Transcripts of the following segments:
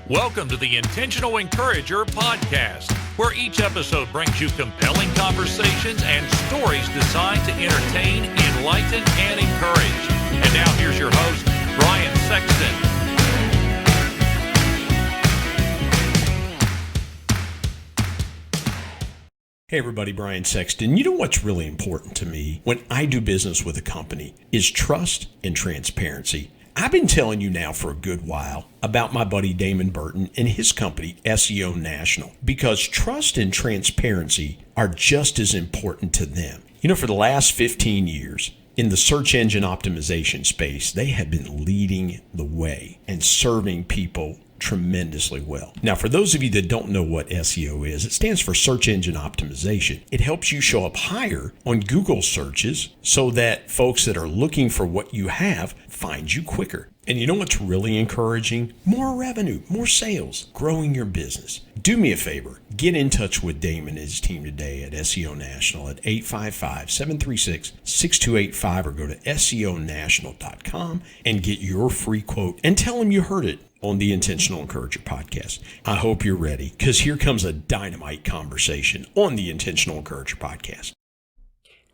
Welcome to the Intentional Encourager podcast, where each episode brings you compelling conversations and stories designed to entertain, enlighten, and encourage. And now here's your host, Brian Sexton. Hey everybody, Brian Sexton. You know what's really important to me when I do business with a company is trust and transparency. I've been telling you now for a good while about my buddy Damon Burton and his company, SEO National, because trust and transparency are just as important to them. You know, for the last 15 years, in the search engine optimization space, they have been leading the way and serving people tremendously well. Now, for those of you that don't know what SEO is, it stands for search engine optimization. It helps you show up higher on Google searches so that folks that are looking for what you have find you quicker. And you know what's really encouraging? More revenue, more sales, growing your business. Do me a favor, get in touch with Damon and his team today at SEO National at 855-736-6285 or go to SEOnational.com and get your free quote and tell them you heard it on the Intentional Encourager podcast. I hope you're ready, because here comes a dynamite conversation on the Intentional Encourager podcast.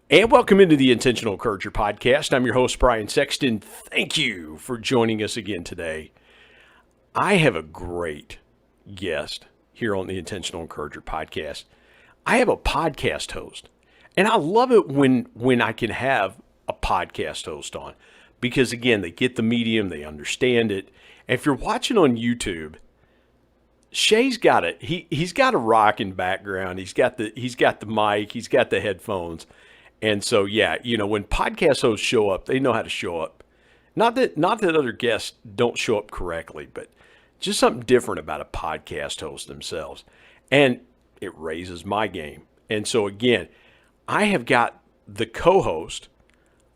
And welcome into the Intentional Encourager podcast. I'm your host, Brian Sexton. Thank you for joining us again today. I have a great guest here on the Intentional Encourager podcast. I have a podcast host, and I love it when I can have a podcast host on, because again, they get the medium, they understand it. And if you're watching on YouTube, Shea's got it. He's got a rocking background. He's got the mic. He's got the headphones. And so, yeah, you know, when podcast hosts show up, they know how to show up. Not that other guests don't show up correctly, but just something different about a podcast host themselves. And it raises my game. And so, again, I have got the co-host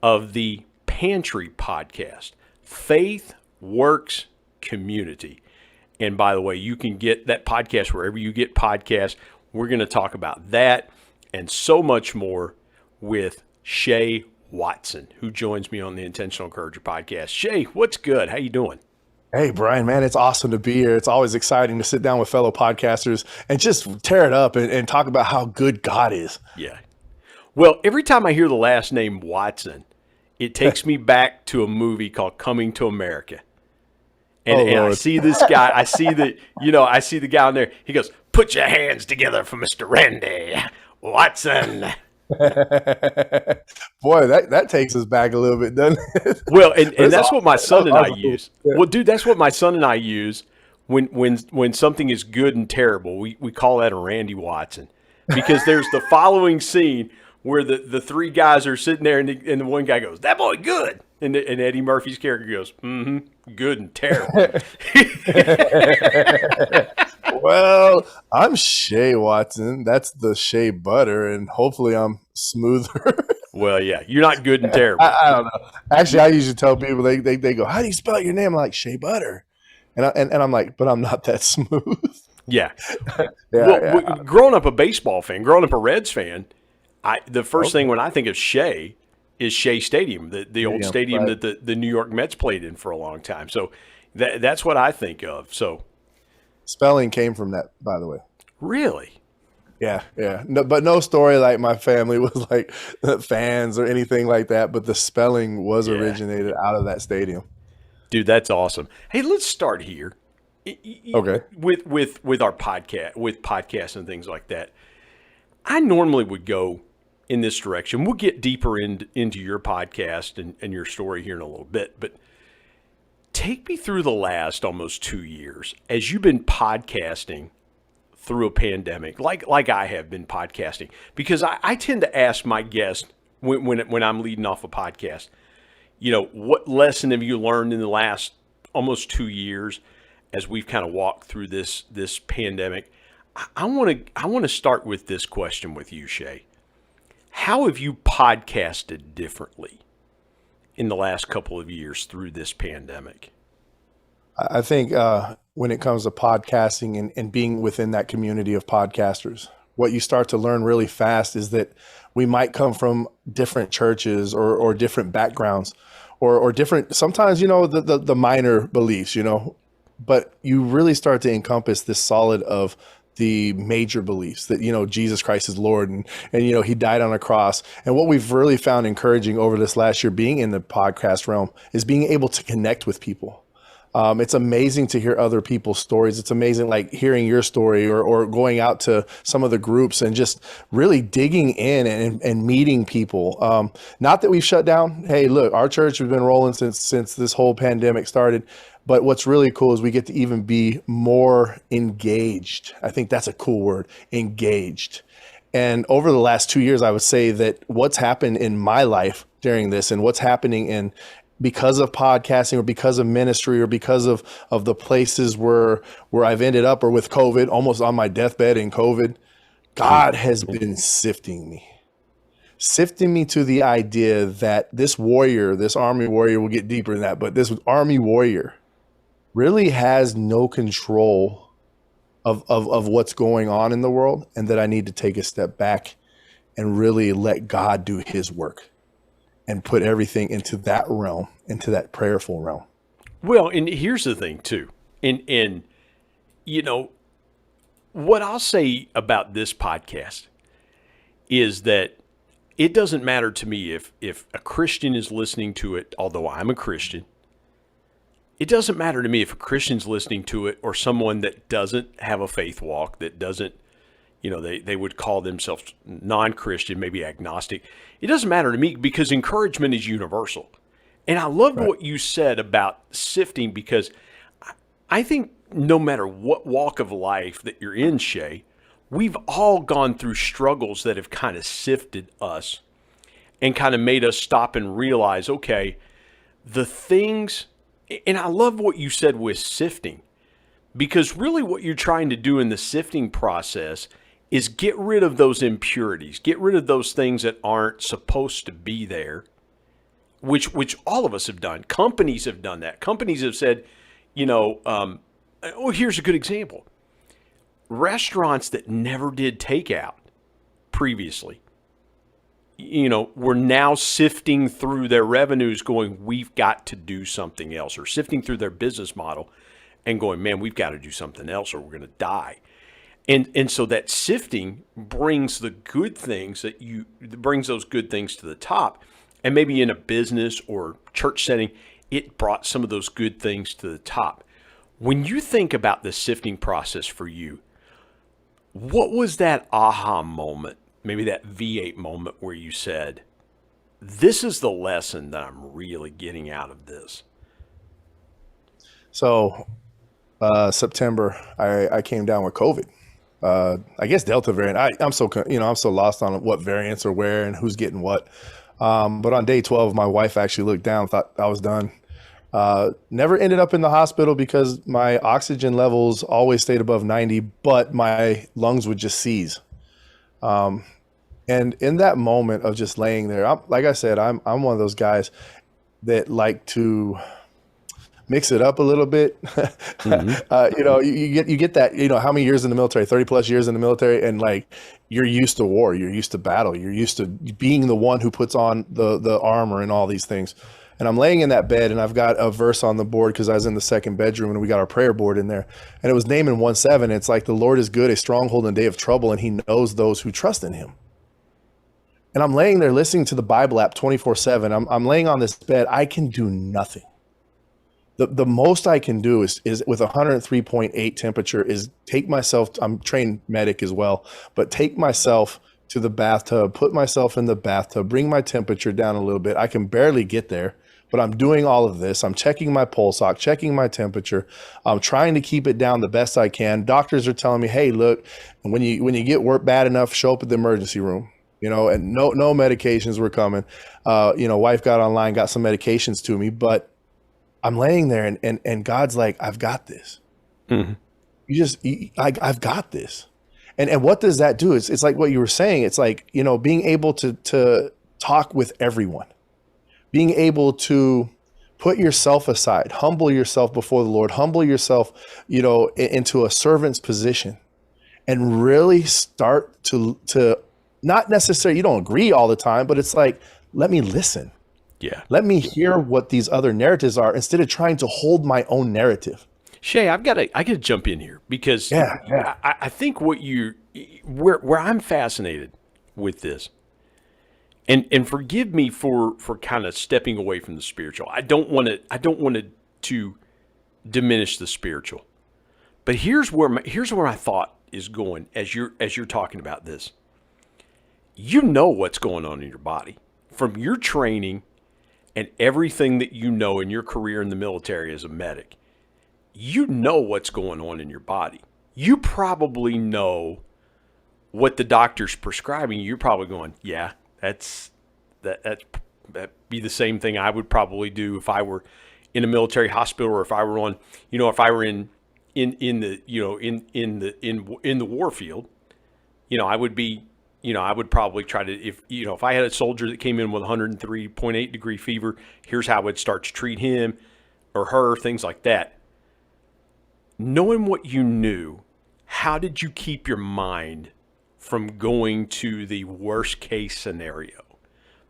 of the Pantry podcast, Faith Works Community. And by the way, you can get that podcast wherever you get podcasts. We're going to talk about that and so much more with Shea Watson, who joins me on the Intentional Encourager podcast. Shea, what's good? How you doing? Hey, Brian, man, it's awesome to be here. It's always exciting to sit down with fellow podcasters and just tear it up and talk about how good God is. Yeah. Well, every time I hear the last name Watson, it takes me back to a movie called Coming to America. And I see this guy, I see the guy on there. He goes, "Put your hands together for Mr. Randy Watson." Boy, that takes us back a little bit, doesn't it? Well, and that's what my son and I use. Yeah. Well, dude, that's what my son and I use when something is good and terrible. We call that a Randy Watson, because there's the following scene where the three guys are sitting there and the one guy goes, "That boy good." And Eddie Murphy's character goes, "Good and terrible." Well, I'm Shea Watson. That's the shea butter, and hopefully I'm smoother. Well, yeah, you're not good and terrible. I don't know. Actually, I usually tell people, they go, "How do you spell your name?" I'm like, "Shea butter," and I'm like, "But I'm not that smooth." Yeah. Growing up a baseball fan, growing up a Reds fan, the first thing when I think of Shea is Shea Stadium, the old stadium right, that the New York Mets played in for a long time. So that's what I think of. So spelling came from that, by the way. Really? Yeah. No, but no story like my family was like fans or anything like that. But the spelling was originated out of that stadium. Dude, that's awesome. Hey, let's start here. Okay. With our podcast, with podcasts and things like that. I normally would go in this direction. We'll get deeper into your podcast and your story here in a little bit, but take me through the last almost 2 years as you've been podcasting through a pandemic, like I have been podcasting, because I tend to ask my guests when I'm leading off a podcast, you know, what lesson have you learned in the last almost 2 years as we've kind of walked through this pandemic? I want to start with this question with you, Shea. How have you podcasted differently in the last couple of years through this pandemic? I think when it comes to podcasting and being within that community of podcasters, what you start to learn really fast is that we might come from different churches or different backgrounds or different, sometimes, you know, the minor beliefs, you know, but you really start to encompass this solid of the major beliefs that, Jesus Christ is Lord, and he died on a cross. And what we've really found encouraging over this last year being in the podcast realm is being able to connect with people. It's amazing to hear other people's stories. It's amazing, like hearing your story or going out to some of the groups and just really digging in and meeting people. Not that we've shut down. Hey, look, our church has been rolling since this whole pandemic started. But what's really cool is we get to even be more engaged. I think that's a cool word, engaged. And over the last 2 years, I would say that what's happened in my life during this and what's happening because of podcasting or because of ministry or because of the places where I've ended up, or with COVID, almost on my deathbed in COVID, God has been sifting me to the idea that this warrior, this army warrior, we'll get deeper in that, but this army warrior really has no control of what's going on in the world, and that I need to take a step back and really let God do his work and put everything into that realm, into that prayerful realm. Well, and here's the thing too. And what I'll say about this podcast is that it doesn't matter to me if a Christian is listening to it, although I'm a Christian. It doesn't matter to me if a Christian's listening to it or someone that doesn't have a faith walk, that doesn't, they would call themselves non-Christian, maybe agnostic. It doesn't matter to me because encouragement is universal. And I love what you said about sifting, because I think no matter what walk of life that you're in, Shea, we've all gone through struggles that have kind of sifted us and kind of made us stop and realize, okay, the things. And I love what you said with sifting, because really what you're trying to do in the sifting process is get rid of those impurities, get rid of those things that aren't supposed to be there, which all of us have done. Companies have done that. Companies have said, here's a good example. Restaurants that never did takeout previously, we're now sifting through their revenues going, we've got to do something else, or sifting through their business model and going, man, we've got to do something else or we're going to die. And so that sifting brings the good things brings those good things to the top. And maybe in a business or church setting, it brought some of those good things to the top. When you think about the sifting process for you, what was that aha moment? Maybe that V8 moment where you said, this is the lesson that I'm really getting out of this. So September, I came down with COVID. I guess Delta variant. I'm so lost on what variants are where and who's getting what. But on day 12, my wife actually looked down, thought I was done. Never ended up in the hospital because my oxygen levels always stayed above 90, but my lungs would just seize. And in that moment of just laying there, like I said, I'm one of those guys that like to mix it up a little bit. You get that, how many years in the military, 30 plus years in the military. And like, you're used to war, you're used to battle, you're used to being the one who puts on the armor and all these things. And I'm laying in that bed and I've got a verse on the board because I was in the second bedroom and we got our prayer board in there. And it was Nahum 1:7. It's like, the Lord is good, a stronghold in the day of trouble, and he knows those who trust in him. And I'm laying there listening to the Bible app 24/7. I'm laying on this bed. I can do nothing. The most I can do is with 103.8 temperature is take myself, I'm trained medic as well, but take myself to the bathtub, put myself in the bathtub, bring my temperature down a little bit. I can barely get there, but I'm doing all of this. I'm checking my pulse ox, checking my temperature. I'm trying to keep it down the best I can. Doctors are telling me, hey, look, when you get work bad enough, show up at the emergency room. And no medications were coming. Wife got online, got some medications to me, but I'm laying there and God's like, I've got this. Mm-hmm. I've got this. And what does that do? It's like what you were saying. It's like, being able to talk with everyone, being able to put yourself aside, humble yourself before the Lord, humble yourself, into a servant's position, and really start to not necessarily, you don't agree all the time, but it's like, let me listen. Yeah. Let me hear what these other narratives are instead of trying to hold my own narrative. Shay, I gotta jump in here because Yeah. I think where I'm fascinated with this, and forgive me for kind of stepping away from the spiritual. I don't want to diminish the spiritual, but here's where my thought is going as you're talking about this. You know what's going on in your body from your training and everything that you know in your career in the military as a medic. You know what's going on in your body. You probably know what the doctor's prescribing. You're probably going, yeah, that'd be the same thing I would probably do if I were in a military hospital, or if I were on, if I were in the war field, I would be, I would probably try to, if I had a soldier that came in with 103.8 degree fever, here's how I would start to treat him or her, things like that. Knowing what you knew, how did you keep your mind from going to the worst case scenario?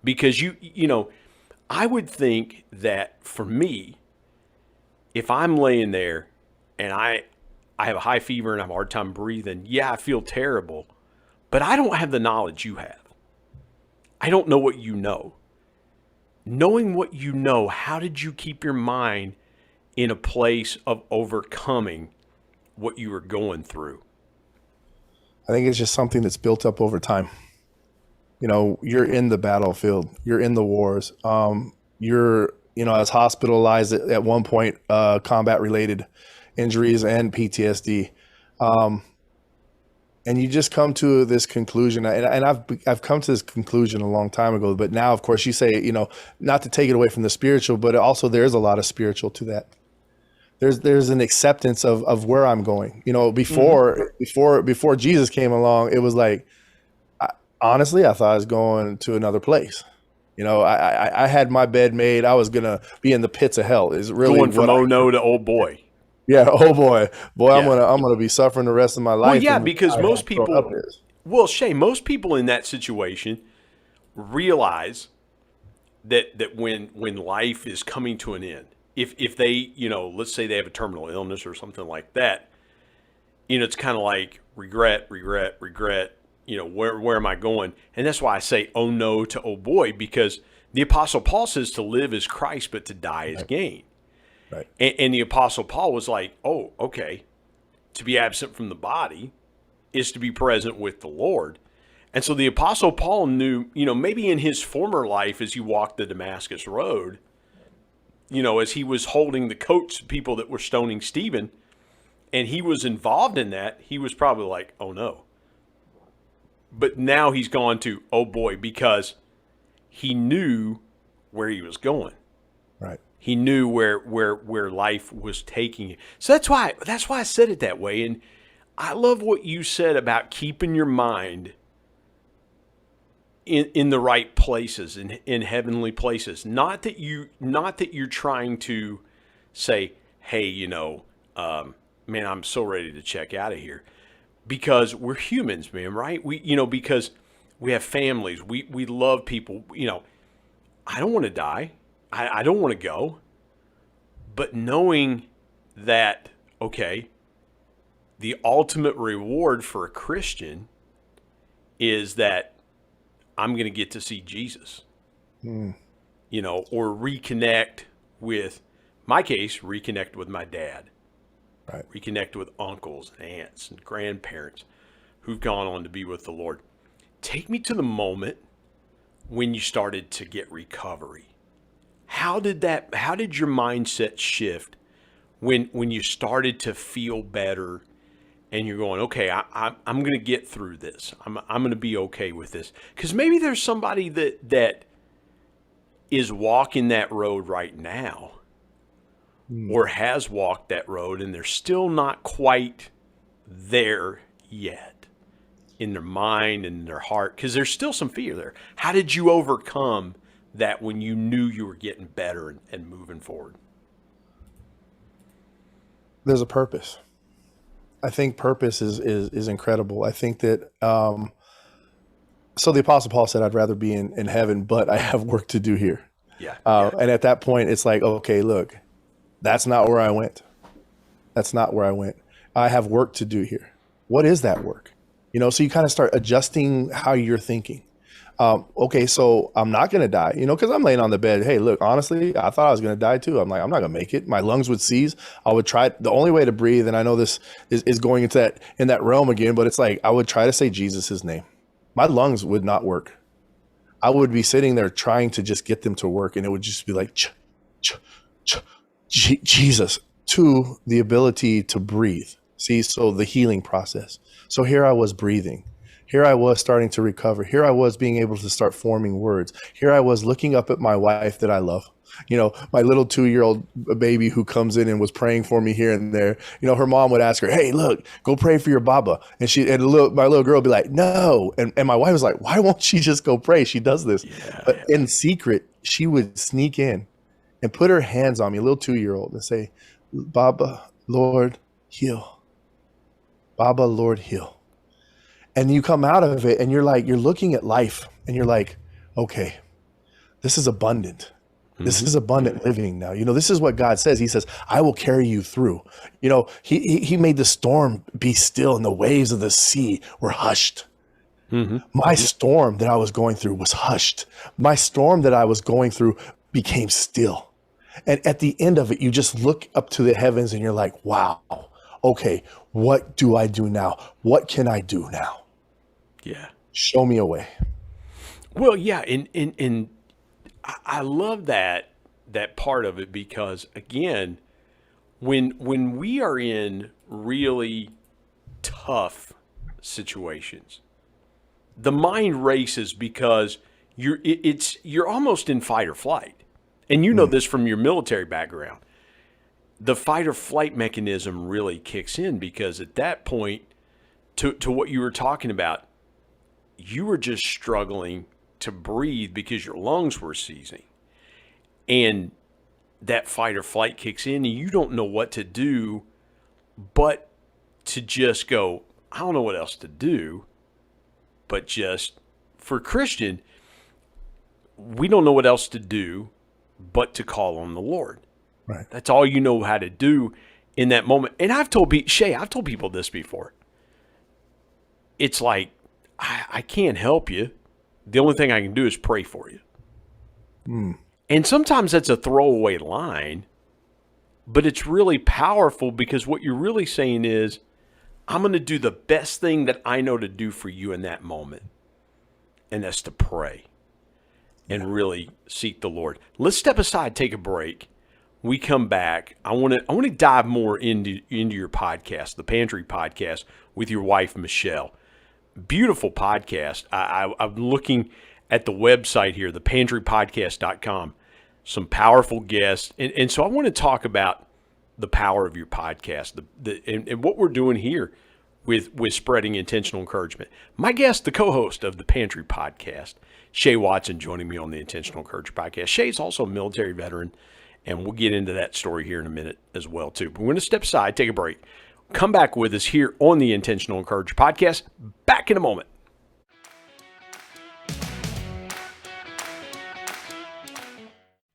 Because I would think that for me, if I'm laying there and I have a high fever and I have a hard time breathing, yeah, I feel terrible, but I don't have the knowledge you have. I don't know what you know. Knowing what you know, how did you keep your mind in a place of overcoming what you were going through? I think it's just something that's built up over time. You're in the battlefield, you're in the wars. You're, as hospitalized at one point, combat related injuries and PTSD. And you just come to this conclusion, and I've come to this conclusion a long time ago. But now, of course, you say, not to take it away from the spiritual, but also there's a lot of spiritual to that. There's an acceptance of where I'm going. Before Jesus came along, it was like, honestly, I thought I was going to another place. I had my bed made. I was gonna be in the pits of hell. Is really going from no to oh boy. Yeah, oh boy. Yeah. I'm gonna be suffering the rest of my life. Well, yeah, because most people. Well, Shay, most people in that situation realize that when life is coming to an end, if they, let's say they have a terminal illness or something like that, it's kind of like regret. Where am I going? And that's why I say, oh no to oh boy, because the Apostle Paul says to live is Christ, but to die is gain. Right. And the Apostle Paul was like, oh, okay, to be absent from the body is to be present with the Lord. And so the Apostle Paul knew, maybe in his former life as he walked the Damascus Road, as he was holding the coats of people that were stoning Stephen, and he was involved in that, he was probably like, oh no. But now he's gone to, oh boy, because he knew where he was going. Right. He knew where life was taking you. So that's why I said it that way. And I love what you said about keeping your mind in the right places, in heavenly places. Not that you're trying to say, hey, man, I'm so ready to check out of here. Because we're humans, man, right? Because we have families. We love people. I don't want to die. I don't want to go. But knowing that, okay, the ultimate reward for a Christian is that I'm going to get to see Jesus. Or reconnect with, my case, reconnect with my dad. Right. Reconnect with uncles and aunts and grandparents who've gone on to be with the Lord. Take me to the moment when you started to get recovery. How did your mindset shift when you started to feel better and you're going, okay, I'm going to get through this. I'm going to be okay with this. Because maybe there's somebody that is walking that road right now, or has walked that road, and they're still not quite there yet in their mind and in their heart, because there's still some fear there. How did you overcome that when you knew you were getting better and moving forward? There's a purpose. I think purpose is incredible. I think that, so the Apostle Paul said, I'd rather be in heaven, but I have work to do here. Yeah. And at that point, it's like, okay, look, that's not where I went. That's not where I went. I have work to do here. What is that work? So you kind of start adjusting how you're thinking. Okay, so I'm not going to die, because I'm laying on the bed. Hey, look, honestly, I thought I was going to die too. I'm like, I'm not going to make it. My lungs would seize. I would try. The only way to breathe, and I know this is going into that realm again, but it's like I would try to say Jesus's name. My lungs would not work. I would be sitting there trying to just get them to work, and it would just be like, Jesus, to the ability to breathe. See, so the healing process. So here I was breathing. Here I was starting to recover. Here I was being able to start forming words. Here I was looking up at my wife that I love. My little 2-year-old baby who comes in and was praying for me here and there. Her mom would ask her, hey, look, go pray for your Baba. And my little girl would be like, no. And my wife was like, why won't she just go pray? She does this. Yeah, but in secret, she would sneak in and put her hands on me, a little 2-year-old, and say, Baba, Lord, heal. Baba, Lord, heal. And you come out of it and you're looking at life and you're like, okay, this is abundant. This is abundant living now. This is what God says. He says, I will carry you through. He made the storm be still and the waves of the sea were hushed. My storm that I was going through was hushed. My storm that I was going through became still. And at the end of it, you just look up to the heavens and you're like, wow, okay, what do I do now? What can I do now? Yeah. Show me a way. Well, yeah. And I love that part of it because, again, when we are in really tough situations, the mind races because you're almost in fight or flight. And you know this from your military background. The fight or flight mechanism really kicks in because at that point, to what you were talking about, you were just struggling to breathe because your lungs were seizing. And that fight or flight kicks in and you don't know what to do but to just go, I don't know what else to do. But just for Christian, we don't know what else to do but to call on the Lord. Right. That's all you know how to do in that moment. And I've told people this before. It's like, I can't help you. The only thing I can do is pray for you. And sometimes that's a throwaway line, but it's really powerful because what you're really saying is, I'm going to do the best thing that I know to do for you in that moment. And that's to pray and really seek the Lord. Let's step aside, take a break. We come back. I want to dive more into your podcast, the Pantry podcast with your wife, Michelle. Beautiful podcast. I'm looking at the website here, thepantrypodcast.com. Some powerful guests. And so I want to talk about the power of your podcast and what we're doing here with spreading intentional encouragement. My guest, the co-host of the Pantry podcast, Shea Watson, joining me on the Intentional Encouragement podcast. Shea's also a military veteran, and we'll get into that story here in a minute as well, too. But we're going to step aside, take a break. Come back with us here on the Intentional Encouragement podcast. Back in a moment.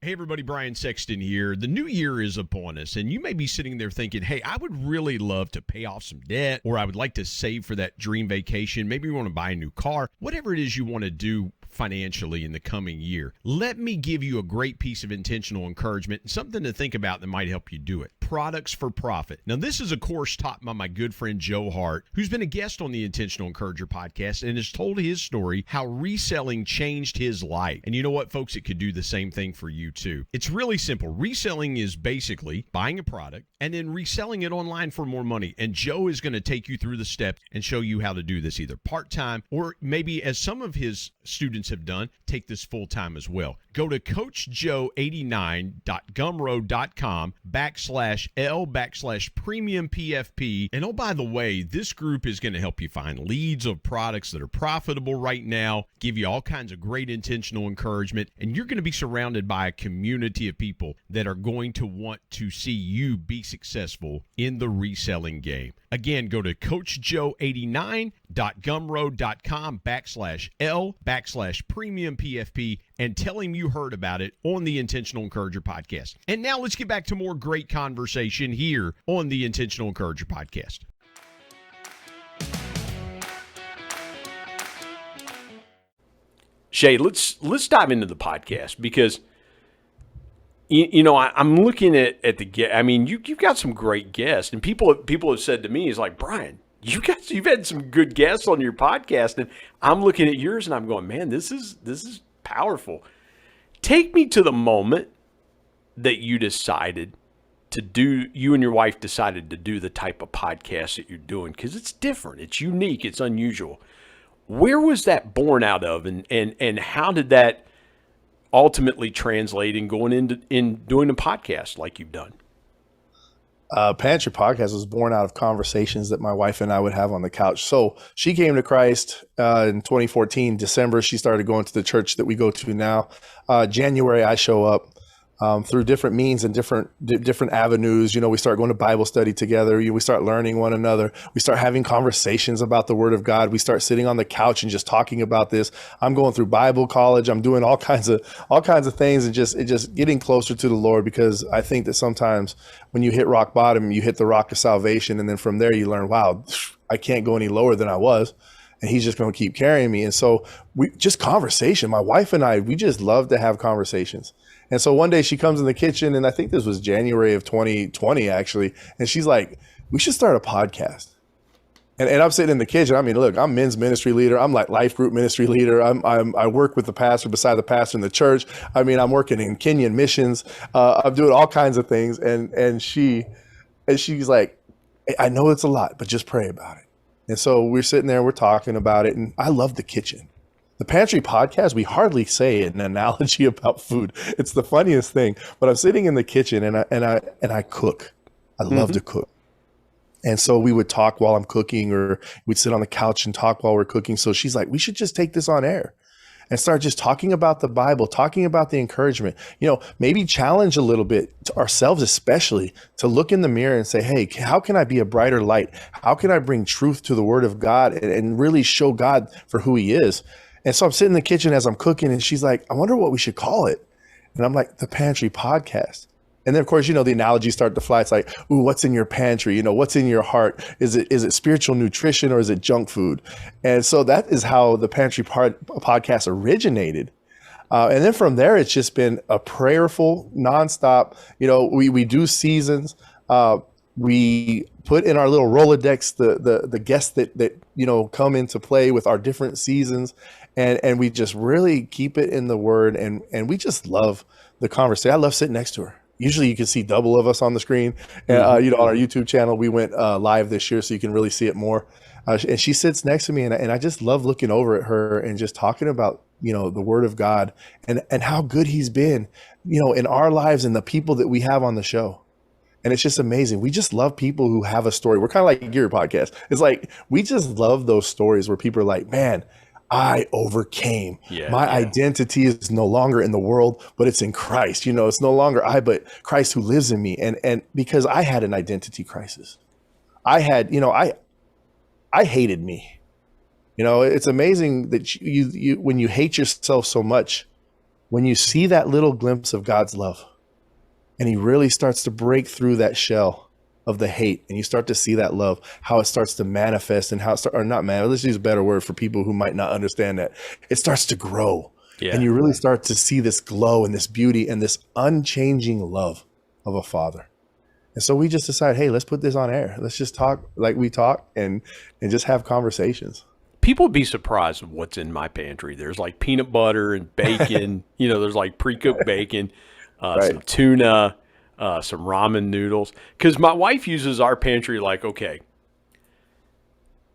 Hey everybody, Brian Sexton here. The new year is upon us, and you may be sitting there thinking, hey, I would really love to pay off some debt, or I would like to save for that dream vacation. Maybe you want to buy a new car. Whatever it is you want to do financially in the coming year, let me give you a great piece of intentional encouragement and something to think about that might help you do it. Products for Profit. Now, this is a course taught by my good friend Joe Hart, who's been a guest on the Intentional Encourager podcast and has told his story how reselling changed his life. And you know what, folks? It could do the same thing for you too. It's really simple. Reselling is basically buying a product and then reselling it online for more money. And Joe is going to take you through the steps and show you how to do this either part-time or maybe, as some of his students have done, take this full-time as well. Go to coachjoe89.gumroad.com/L/premium PFP. And oh, by the way, this group is going to help you find leads of products that are profitable right now, give you all kinds of great intentional encouragement, and you're going to be surrounded by a community of people that are going to want to see you be successful in the reselling game. Again, go to coachjoe89.gumroad.com/L/premium PFP and tell him you heard about it on the Intentional Encourager podcast. And now let's get back to more great conversation here on the Intentional Encourager podcast. Shea, let's dive into the podcast because I'm looking at the guest. I mean, you've got some great guests, and people have said to me, "Is like, Brian, you've had some good guests on your podcast," and I'm looking at yours and I'm going, "Man, this is powerful." Take me to the moment that you and your wife decided to do the type of podcast that you're doing, because it's different, it's unique, it's unusual. Where was that born out of, and how did that ultimately translate in going in doing a podcast like you've done? Pantry podcast was born out of conversations that my wife and I would have on the couch. So she came to Christ in 2014, December. She started going to the church that we go to now. January, I show up. Through different means and different avenues. We start going to Bible study together. We start learning one another. We start having conversations about the Word of God. We start sitting on the couch and just talking about this. I'm going through Bible college. I'm doing all kinds of things, and just getting closer to the Lord, because I think that sometimes when you hit rock bottom, you hit the rock of salvation, and then from there you learn, wow, I can't go any lower than I was. And he's just going to keep carrying me. And so conversation, my wife and I, we just love to have conversations. And so one day she comes in the kitchen, and I think this was January of 2020 actually. And she's like, we should start a podcast. And I'm sitting in the kitchen. I mean, look, I'm men's ministry leader. I'm like life group ministry leader. I work with the pastor beside the pastor in the church. I mean, I'm working in Kenyan missions. I'm doing all kinds of things. And she's like, I know it's a lot, but just pray about it. And so we're sitting there, we're talking about it, and I love the kitchen. The Pantry podcast, we hardly say an analogy about food. It's the funniest thing. But I'm sitting in the kitchen and I cook. I love to cook. And so we would talk while I'm cooking, or we'd sit on the couch and talk while we're cooking. So she's like, we should just take this on air and start just talking about the Bible, talking about the encouragement, maybe challenge a little bit to ourselves, especially to look in the mirror and say, hey, how can I be a brighter light? How can I bring truth to the Word of God and really show God for who He is? And so I'm sitting in the kitchen as I'm cooking, and she's like, I wonder what we should call it. And I'm like, the Pantry podcast. And then, of course, the analogies start to fly. It's like, ooh, what's in your pantry? What's in your heart? Is it spiritual nutrition, or is it junk food? And so that is how the Pantry podcast originated. And then from there, it's just been a prayerful, nonstop. We do seasons. We put in our little Rolodex the guests that come into play with our different seasons. And we just really keep it in the Word. And we just love the conversation. I love sitting next to her. Usually you can see double of us on the screen. And, on our YouTube channel, we went live this year, so you can really see it more. And she sits next to me, and I just love looking over at her and just talking about, the Word of God and how good He's been, in our lives and the people that we have on the show. And it's just amazing. We just love people who have a story. We're kind of like your podcast. It's like, we just love those stories where people are like, man, I overcame. My identity is no longer in the world, but it's in Christ. It's no longer I, but Christ who lives in me. And because I had an identity crisis, I had, I hated me. It's amazing that you when you hate yourself so much, when you see that little glimpse of God's love, and He really starts to break through that shell of the hate, and you start to see that love, how it starts to manifest, and let's use a better word for people who might not understand that. It starts to grow, and you really start to see this glow and this beauty and this unchanging love of a Father. And so we just decided, hey, let's put this on air. Let's just talk like we talk and just have conversations. People would be surprised of what's in my pantry. There's like peanut butter and bacon. There's like pre-cooked bacon, some tuna, some ramen noodles. Because my wife uses our pantry like, okay,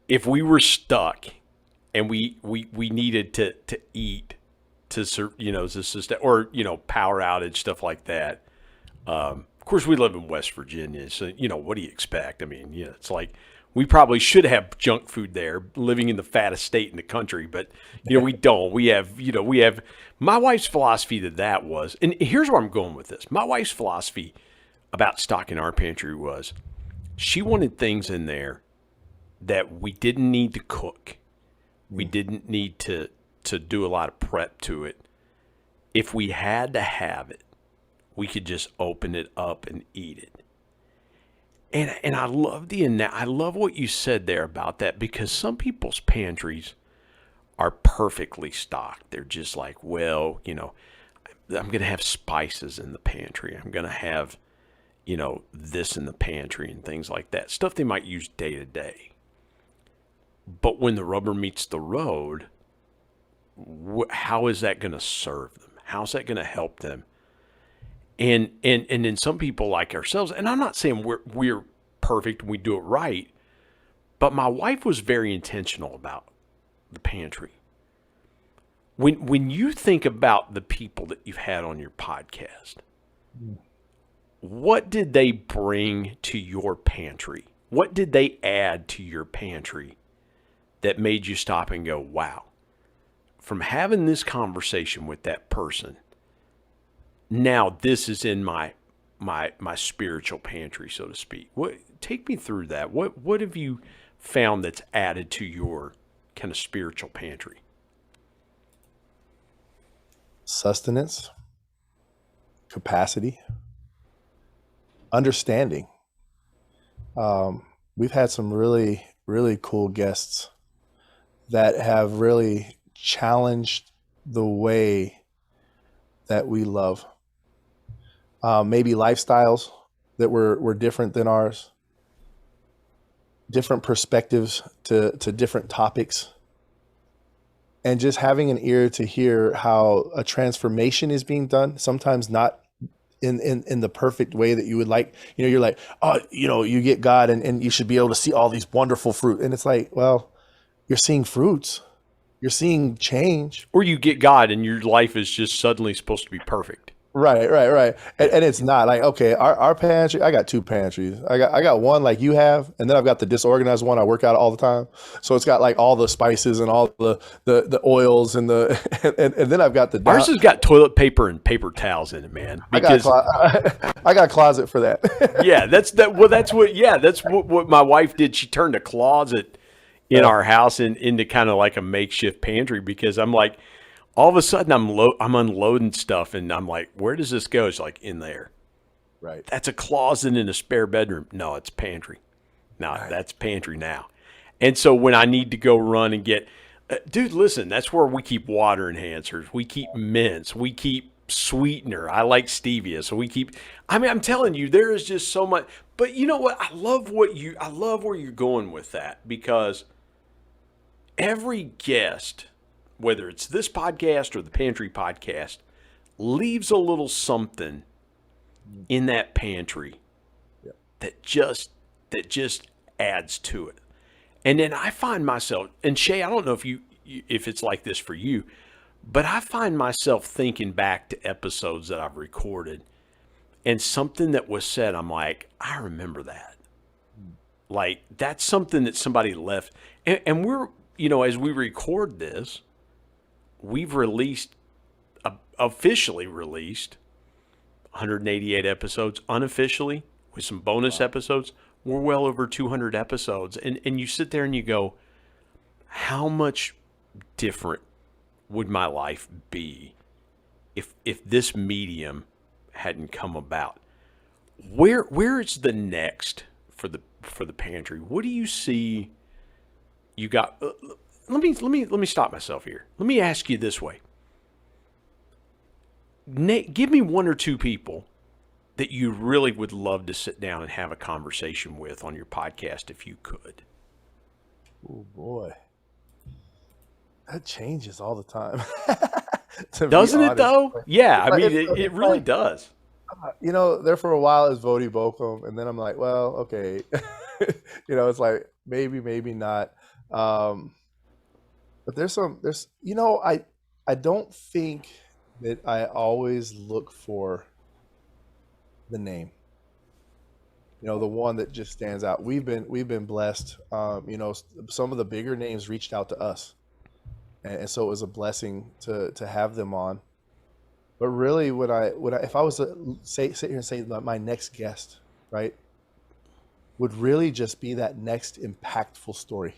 if we were stuck and we needed to eat to sustain, or power outage, stuff like that. Of course, we live in West Virginia, so what do you expect? I mean, it's like we probably should have junk food there, living in the fattest state in the country, but we don't. We have my wife's philosophy to that was, and here's where I'm going with this. My wife's philosophy about stocking our pantry was, she wanted things in there that we didn't need to cook. We didn't need to do a lot of prep to it. if we had to have it, we could just open it up and eat it. And I love I love what you said there about that, because some people's pantries are perfectly stocked. They're just like, well, I'm going to have spices in the pantry. I'm going to have, this in the pantry and things like that. Stuff they might use day to day. But when the rubber meets the road, how is that going to serve them? How's that going to help them? And then some people like ourselves, and I'm not saying we're perfect and we do it right, but my wife was very intentional about the pantry. When you think about the people that you've had on your podcast, what did they bring to your pantry? What did they add to your pantry that made you stop and go, wow, from having this conversation with that person, now this is in my spiritual pantry, so to speak. Take me through that. What have you found that's added to your kind of spiritual pantry? Sustenance, capacity, understanding. We've had some really, really cool guests that have really challenged the way that we love. Maybe lifestyles that were different than ours, different perspectives to different topics, and just having an ear to hear how a transformation is being done, sometimes not in the perfect way that you would like. You're like, oh, you get God and you should be able to see all these wonderful fruit. And it's like, well, you're seeing fruits. You're seeing change. Or you get God and your life is just suddenly supposed to be perfect. Right. And it's not like, okay, our pantry, I got two pantries. I got one like you have, and then I've got the disorganized one I work out all the time. So it's got like all the spices and all the oils and and then I've got the ours has got toilet paper and paper towels in it, man. Because I got a closet for that. Yeah, that's what my wife did. She turned a closet in our house into kind of like a makeshift pantry, because I'm like, all of a sudden I'm unloading stuff and I'm like, where does this go? It's like, in there. Right. That's a closet in a spare bedroom. No, it's pantry. No, right. That's pantry now. And so when I need to go run and get, dude, listen, that's where we keep water enhancers. We keep mints. We keep sweetener. I like stevia. So I'm telling you, there is just so much. But you know what? I love where you're going with that, because every guest, whether it's this podcast or the Pantry podcast, leaves a little something in that pantry that just adds to it. And then I find myself, and Shea, I don't know if it's like this for you, but I find myself thinking back to episodes that I've recorded, and something that was said, I'm like, I remember that. Like, that's something that somebody left. And we're, as we record this, we've officially released 188 episodes. Unofficially, with some bonus episodes, we're well over 200 episodes. And you sit there and you go, how much different would my life be if this medium hadn't come about? Where is the next for the pantry? What do you see you got? Let me stop myself here. Let me ask you this way. Give me one or two people that you really would love to sit down and have a conversation with on your podcast if you could. Oh boy. That changes all the time. Doesn't it though? Yeah, I mean, it really does. There for a while is Vody Bokum, and then I'm like, well, okay. It's like maybe not. But I don't think that I always look for the name, the one that just stands out. We've been blessed. Some of the bigger names reached out to us, and so it was a blessing to have them on. But really, if I was to sit here and say my next guest, right, would really just be that next impactful story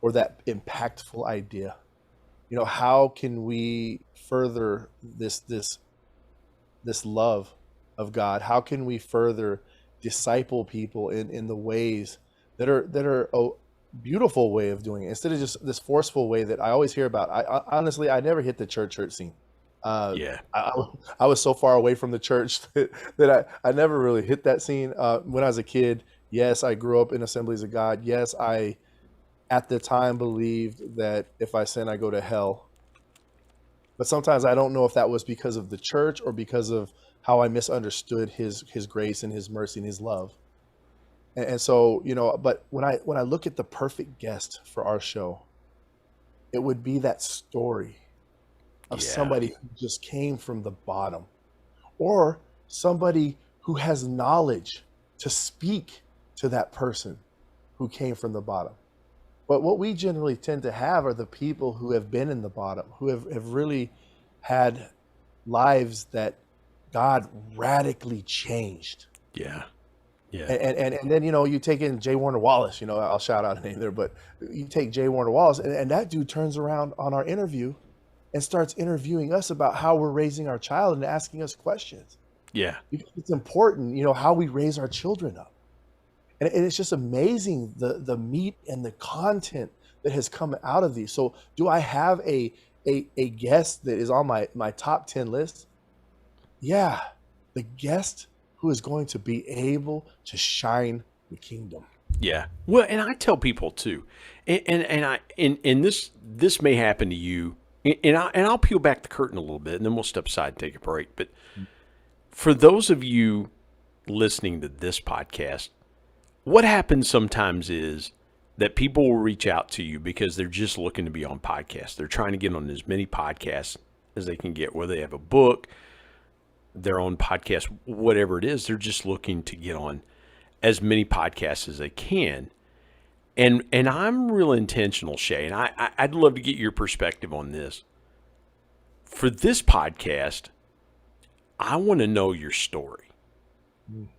or that impactful idea. how can we further this love of God? How can we further disciple people in the ways that are a beautiful way of doing it, instead of just this forceful way that I always hear about? I honestly, I never hit the church hurt scene. Yeah. I was so far away from the church that I never really hit that scene. When I was a kid, yes, I grew up in Assemblies of God. Yes, I at the time believed that if I sin, I go to hell. But sometimes I don't know if that was because of the church or because of how I misunderstood his grace and his mercy and his love. And so, but when I look at the perfect guest for our show, it would be that story of Yeah. somebody who just came from the bottom, or somebody who has knowledge to speak to that person who came from the bottom. But what we generally tend to have are the people who have been in the bottom, who have really had lives that God radically changed. Yeah. Yeah. And then, you take in J. Warner Wallace, I'll shout out a name there, but you take J. Warner Wallace, and that dude turns around on our interview and starts interviewing us about how we're raising our child and asking us questions. Yeah. Because it's important, how we raise our children up. And it's just amazing the meat and the content that has come out of these. So do I have a guest that is on my top 10 list? Yeah, the guest who is going to be able to shine the kingdom. Yeah. Well, and I tell people too, and this may happen to you, and I'll peel back the curtain a little bit, and then we'll step aside and take a break. But for those of you listening to this podcast, what happens sometimes is that people will reach out to you because they're just looking to be on podcasts. They're trying to get on as many podcasts as they can get, whether they have a book, their own podcast, whatever it is. They're just looking to get on as many podcasts as they can. And I'm real intentional, Shea, and I'd love to get your perspective on this. For this podcast, I want to know your story.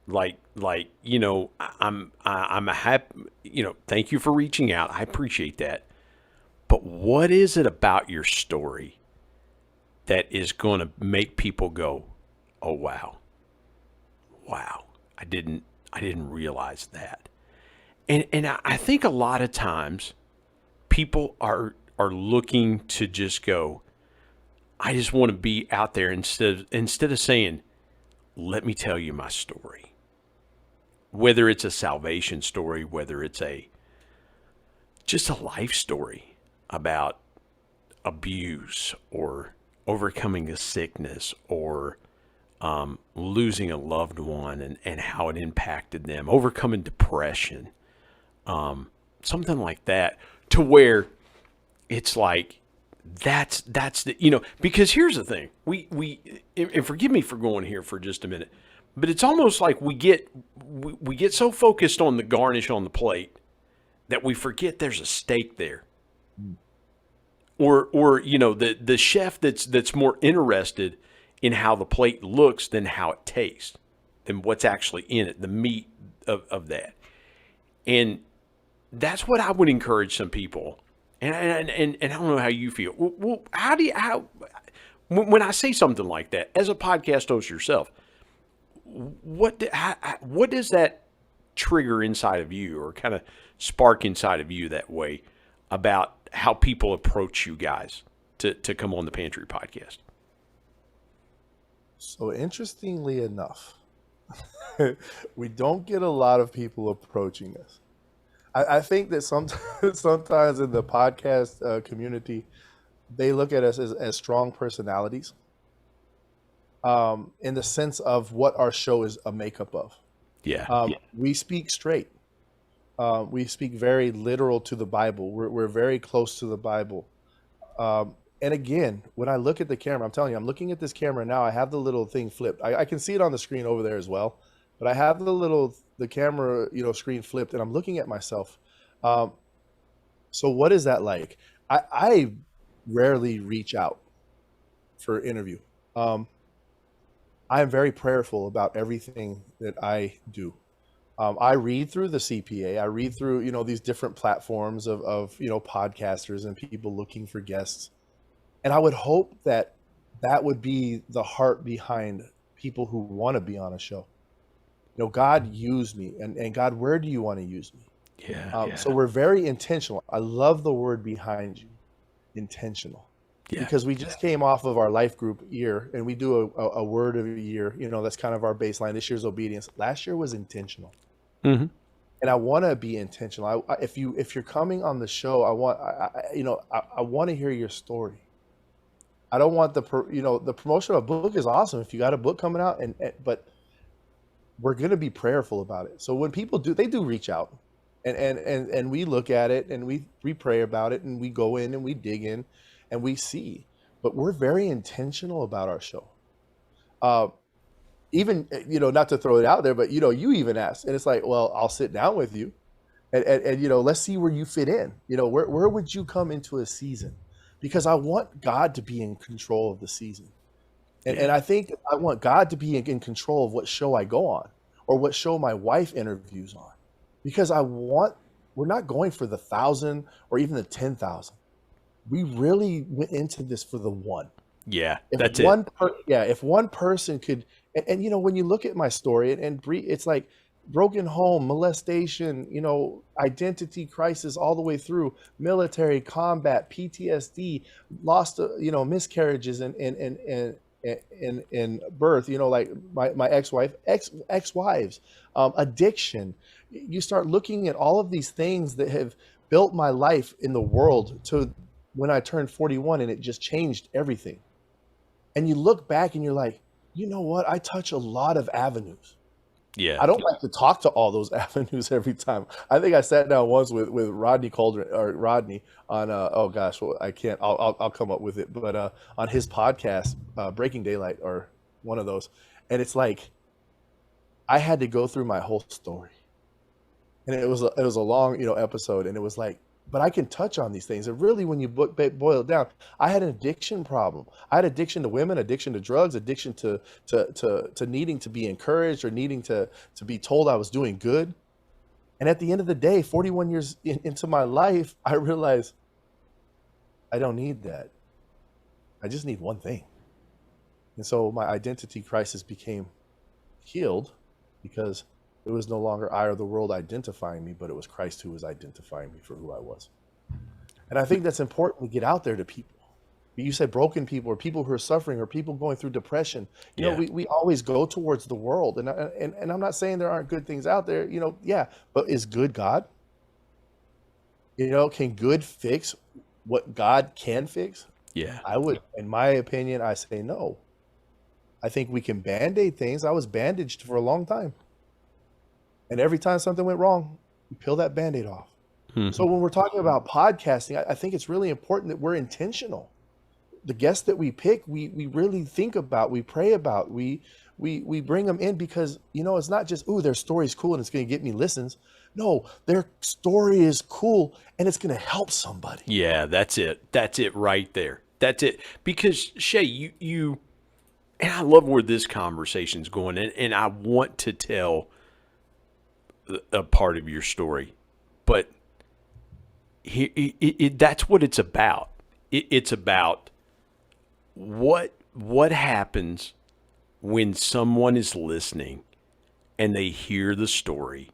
Like, I'm a happy, thank you for reaching out. I appreciate that. But what is it about your story that is going to make people go, oh, wow, I didn't realize that. And I think a lot of times people are looking to just go, I just want to be out there instead of saying, let me tell you my story. Whether it's a salvation story, whether it's just a life story about abuse or overcoming a sickness or losing a loved one and how it impacted them, overcoming depression, something like that, to where it's like, that's the, because here's the thing, we and forgive me for going here for just a minute, but it's almost like we get so focused on the garnish on the plate that we forget there's a steak there. Or the chef that's more interested in how the plate looks than how it tastes, than what's actually in it, the meat of that. And that's what I would encourage some people. And I don't know how you feel. Well, when I say something like that, as a podcast host yourself, what does that trigger inside of you, or kind of spark inside of you that way about how people approach you guys to come on the Pantry podcast? So interestingly enough, we don't get a lot of people approaching us. I think that sometimes in the podcast community, they look at us as strong personalities, in the sense of what our show is a makeup of. Yeah. We speak straight. We speak very literal to the Bible. We're very close to the Bible. And again, when I look at the camera, I'm telling you, I'm looking at this camera now. I have the little thing flipped. I can see it on the screen over there as well, but I have the camera, screen flipped, and I'm looking at myself. So what is that like? I rarely reach out for interview. I am very prayerful about everything that I do. I read through the CPA. I read through, these different platforms of podcasters and people looking for guests. And I would hope that that would be the heart behind people who want to be on a show. God used me, and God, where do you want to use me? Yeah. So we're very intentional. I love the word behind you, intentional, because we just came off of our life group year, and we do a word of a year. That's kind of our baseline. This year's obedience. Last year was intentional, Mm-hmm. and I want to be intentional. If you're coming on the show, I want to hear your story. I don't want the promotion of a book is awesome if you got a book coming out, but we're going to be prayerful about it. So when people they do reach out, and we look at it, and we pray about it, and we go in and we dig in and we see, but we're very intentional about our show. Even, not to throw it out there, but you even asked, and it's like, well, I'll sit down with you and let's see where you fit in. Where would you come into a season? Because I want God to be in control of the season. And I think I want God to be in control of what show I go on, or what show my wife interviews on, because we're not going for the 1,000 or even the 10,000. We really went into this for the one. Yeah, If one person could, and when you look at my story, and it's like broken home, molestation, identity crisis, all the way through military, combat, PTSD, lost, miscarriages and birth, like my ex-wives, addiction. You start looking at all of these things that have built my life in the world to when I turned 41, and it just changed everything. And you look back and you're like, you know what? I touch a lot of avenues. Yeah. I don't like to talk to all those avenues every time. I think I sat down once with Rodney on oh gosh, well, I can't. I'll come up with it, but on his podcast, Breaking Daylight, or one of those, and it's like I had to go through my whole story, and it was a long episode, and it was like, but I can touch on these things. And really, when you boil it down, I had an addiction problem. I had addiction to women, addiction to drugs, addiction to needing to be encouraged, or needing to be told I was doing good. And at the end of the day, 41 years into my life, I realized I don't need that. I just need one thing. And so my identity crisis became healed, because it was no longer I or the world identifying me, but it was Christ who was identifying me for who I was. And I think that's important to get out there to people. You said broken people, or people who are suffering, or people going through depression. We always go towards the world. And I'm not saying there aren't good things out there, but is good God? Can good fix what God can fix? Yeah. I would, in my opinion, I say no. I think we can Band-Aid things. I was bandaged for a long time. And every time something went wrong, you peel that Band-Aid off. Mm-hmm. So when we're talking about podcasting, I think it's really important that we're intentional. The guests that we pick, we really think about, we pray about, we bring them in because, it's not just, their story's cool and it's going to get me listens. No, their story is cool and it's going to help somebody. Yeah, that's it. That's it right there. That's it. Because Shea, you and I love where this conversation's going, and I want to tell a part of your story, but that's what it's about. It's about what happens when someone is listening and they hear the story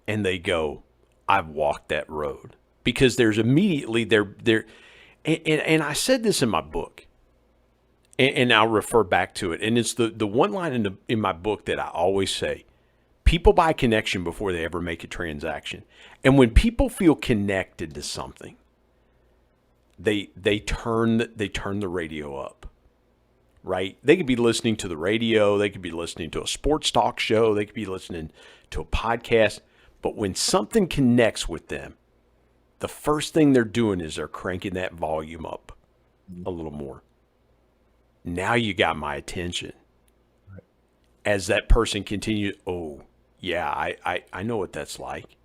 and they go, I've walked that road. Because there's immediately there and I said this in my book, and I'll refer back to it, and it's the one line in my book that I always say: people buy connection before they ever make a transaction. And when people feel connected to something, they turn the radio up, right? They could be listening to the radio, they could be listening to a sports talk show, they could be listening to a podcast, but when something connects with them, the first thing they're doing is they're cranking that volume up a little more. Now you got my attention. As that person continues, oh, yeah, I know what that's like.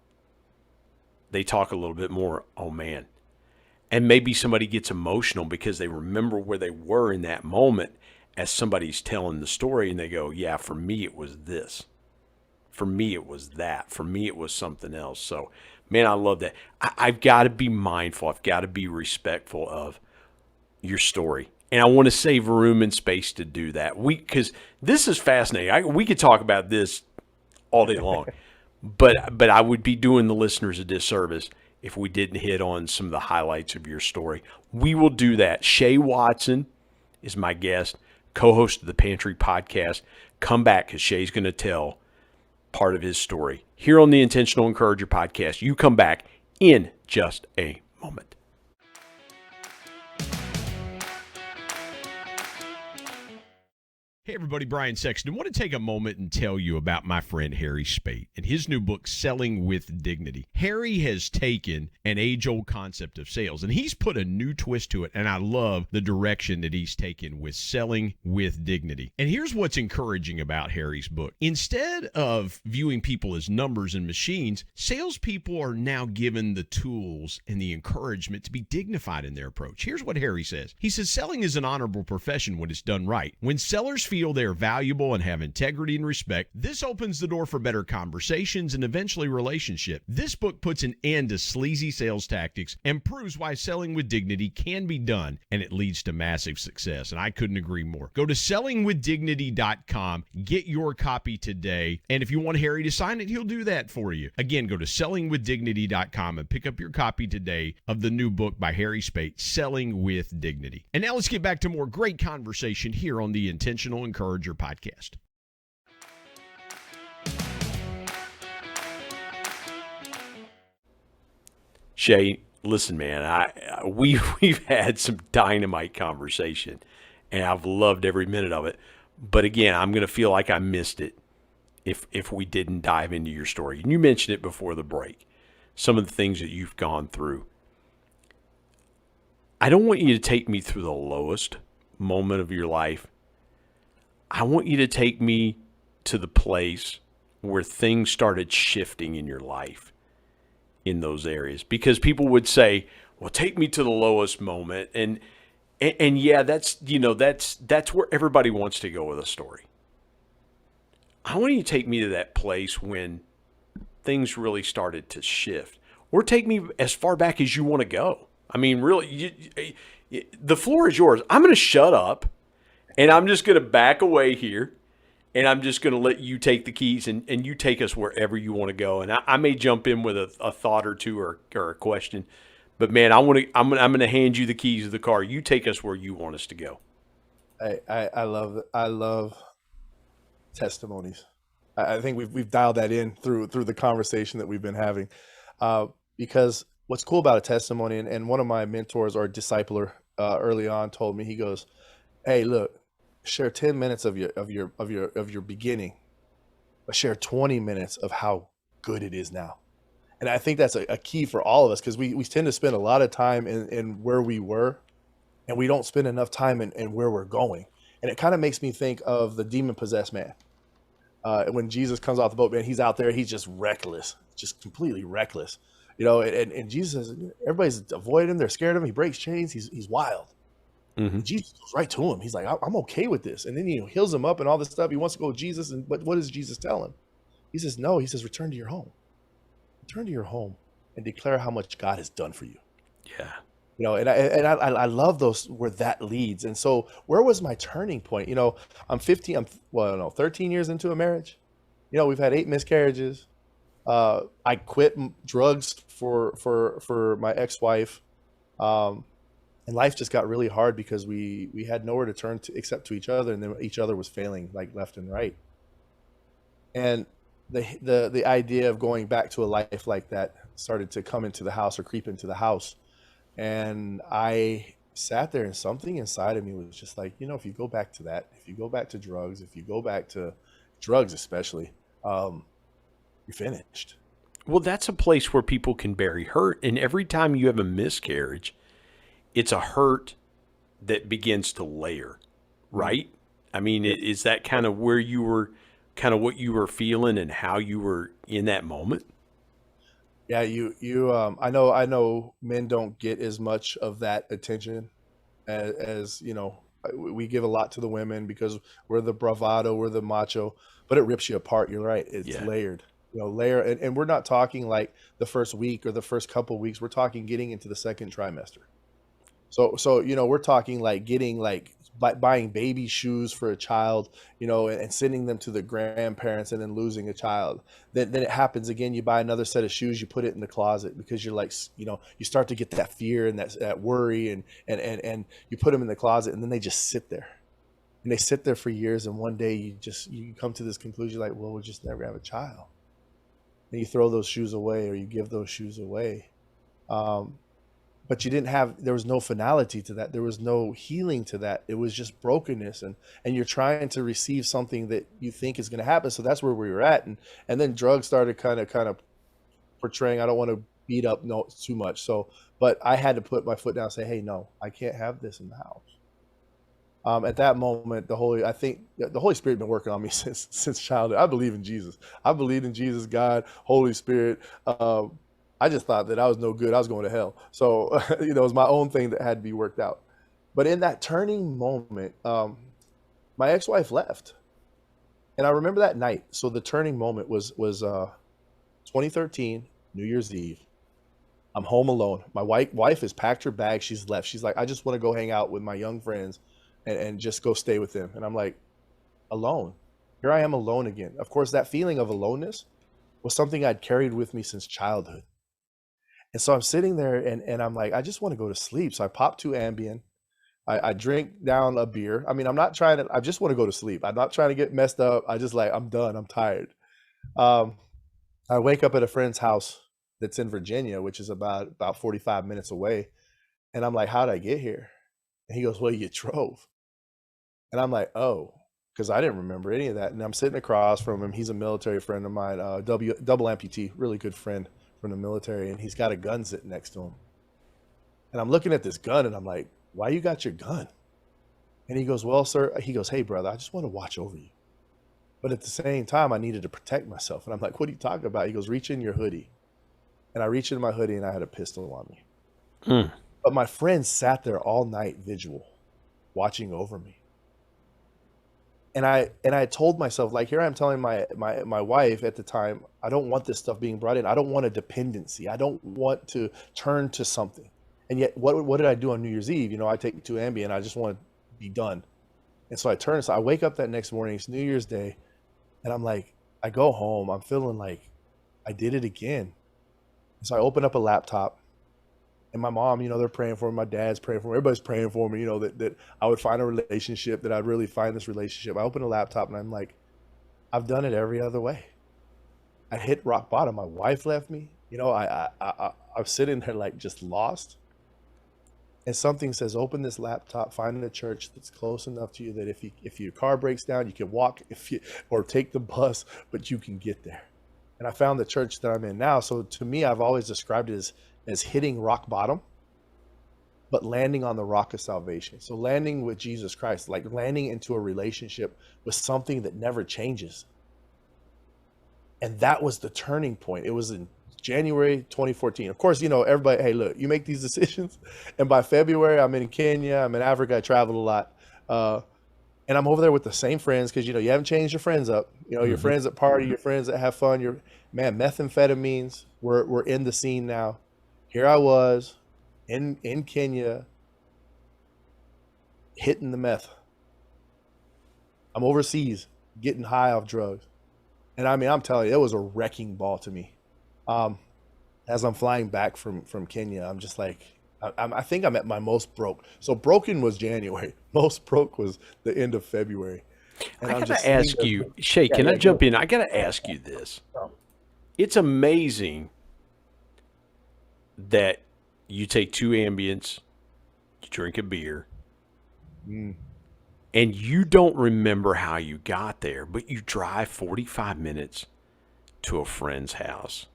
They talk a little bit more, oh, man. And maybe somebody gets emotional because they remember where they were in that moment as somebody's telling the story, and they go, yeah, for me it was this. For me it was that. For me it was something else. So, man, I love that. I've got to be mindful. I've got to be respectful of your story. And I want to save room and space to do that. Because this is fascinating. We could talk about this all day long, but I would be doing the listeners a disservice if we didn't hit on some of the highlights of your story. We will do that. Shea Watson is my guest, co-host of the Pantry podcast. Come back because Shea's going to tell part of his story here on the Intentional Encourager podcast. You come back in just a moment. Hey everybody, Brian Sexton. I want to take a moment and tell you about my friend Harry Spate and his new book, Selling with Dignity. Harry has taken an age-old concept of sales and he's put a new twist to it, and I love the direction that he's taken with Selling with Dignity. And here's what's encouraging about Harry's book. Instead of viewing people as numbers and machines, salespeople are now given the tools and the encouragement to be dignified in their approach. Here's what Harry says. He says, selling is an honorable profession when it's done right. When sellers feel they are valuable and have integrity and respect, this opens the door for better conversations and eventually relationship. This book puts an end to sleazy sales tactics and proves why selling with dignity can be done, and it leads to massive success. And I couldn't agree more. Go to sellingwithdignity.com, get your copy today, and if you want Harry to sign it, he'll do that for you. Again, go to sellingwithdignity.com and pick up your copy today of the new book by Harry Spate, Selling with Dignity. And now let's get back to more great conversation here on the Intentional Encourager podcast. Shea, listen, man, we've had some dynamite conversation, and I've loved every minute of it. But again, I'm going to feel like I missed it if we didn't dive into your story. And you mentioned it before the break, some of the things that you've gone through. I don't want you to take me through the lowest moment of your life. I want you to take me to the place where things started shifting in your life in those areas. Because people would say, well, take me to the lowest moment. And yeah, that's where everybody wants to go with a story. I want you to take me to that place when things really started to shift. Or take me as far back as you want to go. I mean, really, the floor is yours. I'm going to shut up. And I'm just going to back away here, and I'm just going to let you take the keys and you take us wherever you want to go. And I may jump in with a thought or two or a question, but man, I'm going to hand you the keys of the car. You take us where you want us to go. I love testimonies. I think we've dialed that in through the conversation that we've been having, because what's cool about a testimony, and one of my mentors or discipler early on told me, he goes, hey, look, share 10 minutes of your beginning, but share 20 minutes of how good it is now. And I think that's a key for all of us, because we tend to spend a lot of time in where we were, and we don't spend enough time in where we're going. And it kind of makes me think of the demon-possessed man. When Jesus comes off the boat, man, he's out there, he's just reckless, just completely reckless. And Jesus says, everybody's avoiding him, they're scared of him, he breaks chains, he's wild. Mm-hmm. Jesus goes right to him. He's like, I'm okay with this. And then he heals him up and all this stuff. He wants to go with Jesus. But what does Jesus tell him? He says, no, he says, return to your home. Return to your home and declare how much God has done for you. Yeah. And I love those where that leads. And so where was my turning point? I'm 13 years into a marriage. We've had 8 miscarriages. I quit drugs for my ex-wife. And life just got really hard because we had nowhere to turn to except to each other, and then each other was failing like left and right. And the idea of going back to a life like that started to come into the house or creep into the house. And I sat there, and something inside of me was just like, if you go back to that, if you go back to drugs, if you go back to drugs especially, you're finished. Well, that's a place where people can bury hurt. And every time you have a miscarriage, it's a hurt that begins to layer, right? I mean, is that kind of where you were, kind of what you were feeling and how you were in that moment? Yeah, I know men don't get as much of that attention as we give a lot to the women because we're the bravado, we're the macho, but it rips you apart. You're right. It's layered, and we're not talking like the first week or the first couple of weeks. We're talking getting into the second trimester. So we're talking like getting like buying baby shoes for a child, and sending them to the grandparents and then losing a child. Then it happens again. You buy another set of shoes, you put it in the closet because you're like, you start to get that fear and that worry, and you put them in the closet, and then they just sit there. And they sit there for years, and one day you come to this conclusion like, well, we'll just never have a child. And you throw those shoes away, or you give those shoes away. But there was no finality to that. There was no healing to that. It was just brokenness, and you're trying to receive something that you think is going to happen. So that's where we were at. And then drugs started kind of portraying, I don't want to beat up too much. But I had to put my foot down and say, hey, no, I can't have this in the house. At that moment, I think the Holy Spirit had been working on me since childhood. I believe in Jesus. I believed in Jesus, God, Holy Spirit. I just thought that I was no good. I was going to hell. So, it was my own thing that had to be worked out. But in that turning moment, my ex-wife left. And I remember that night. So the turning moment was 2013, New Year's Eve. I'm home alone. My wife has packed her bag. She's left. She's like, I just want to go hang out with my young friends and just go stay with them. And I'm like, alone. Here I am alone again. Of course, that feeling of aloneness was something I'd carried with me since childhood. And so I'm sitting there and I'm like, I just want to go to sleep. So I pop 2 Ambien. I drink down a beer. I mean, I just want to go to sleep. I'm not trying to get messed up. I'm done. I'm tired. I wake up at a friend's house that's in Virginia, which is about 45 minutes away. And I'm like, how'd I get here? And he goes, well, you drove. And I'm like, oh, because I didn't remember any of that. And I'm sitting across from him. He's a military friend of mine, double amputee, really good friend from the military. And he's got a gun sitting next to him. And I'm looking at this gun and I'm like, why you got your gun? And he goes, well, sir, hey, brother, I just want to watch over you. But at the same time, I needed to protect myself. And I'm like, what are you talking about? He goes, reach in your hoodie. And I reached into my hoodie and I had a pistol on me. But my friend sat there all night vigil, watching over me. And I told myself, like, here I'm telling my wife at the time, I don't want this stuff being brought in. I don't want a dependency. I don't want to turn to something. And yet, what did I do on New Year's Eve? I take 2 Ambien. I just want to be done. And so I wake up that next morning. It's New Year's Day. And I'm like, I go home. I'm feeling like I did it again. And so I open up a laptop. And my mom, they're praying for me. My dad's praying for me. Everybody's praying for me, that I would find a relationship, that I'd really find this relationship. I open a laptop and I'm like, I've done it every other way. I hit rock bottom. My wife left me. I'm sitting there like just lost. And something says, open this laptop, find a church that's close enough to you that if your car breaks down, you can walk or take the bus, but you can get there. And I found the church that I'm in now. So to me, I've always described it as hitting rock bottom, but landing on the rock of salvation. So landing with Jesus Christ, like landing into a relationship with something that never changes. And that was the turning point. It was in January 2014. Of course, everybody, hey, look, you make these decisions. And by February, I'm in Kenya, I'm in Africa, I traveled a lot. And I'm over there with the same friends because, you haven't changed your friends up. Your friends that party, your friends that have fun, methamphetamines were in the scene now. Here I was in Kenya hitting the meth. I'm overseas getting high off drugs. And I'm telling you, it was a wrecking ball to me. As I'm flying back from Kenya, I'm just like, I think I'm at my most broke. So broken was January. Most broke was the end of February. And I got to ask you, Shea, can I jump in? I got to ask you this. It's amazing that you take 2 Ambients, you drink a beer, and you don't remember how you got there, but you drive 45 minutes to a friend's house,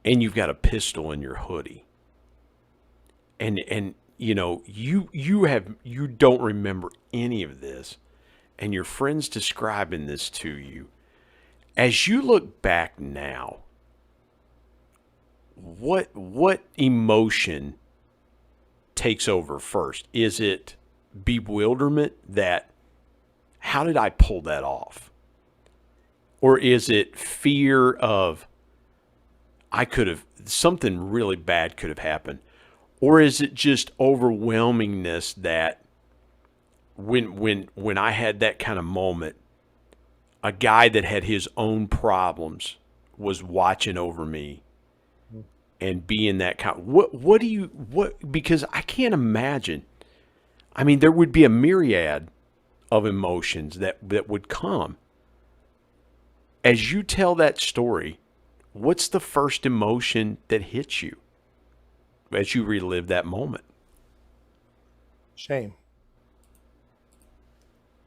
and you've got a pistol in your hoodie, and you don't remember any of this, and your friend's describing this to you. As you look back now, what emotion takes over first? Is it bewilderment that how did I pull that off? Or is it fear of something really bad could have happened? Or is it just overwhelmingness that when I had that kind of moment, a guy that had his own problems was watching over me and being that kind. Because I can't imagine. I mean, there would be a myriad of emotions that would come. As you tell that story, what's the first emotion that hits you as you relive that moment? Shame.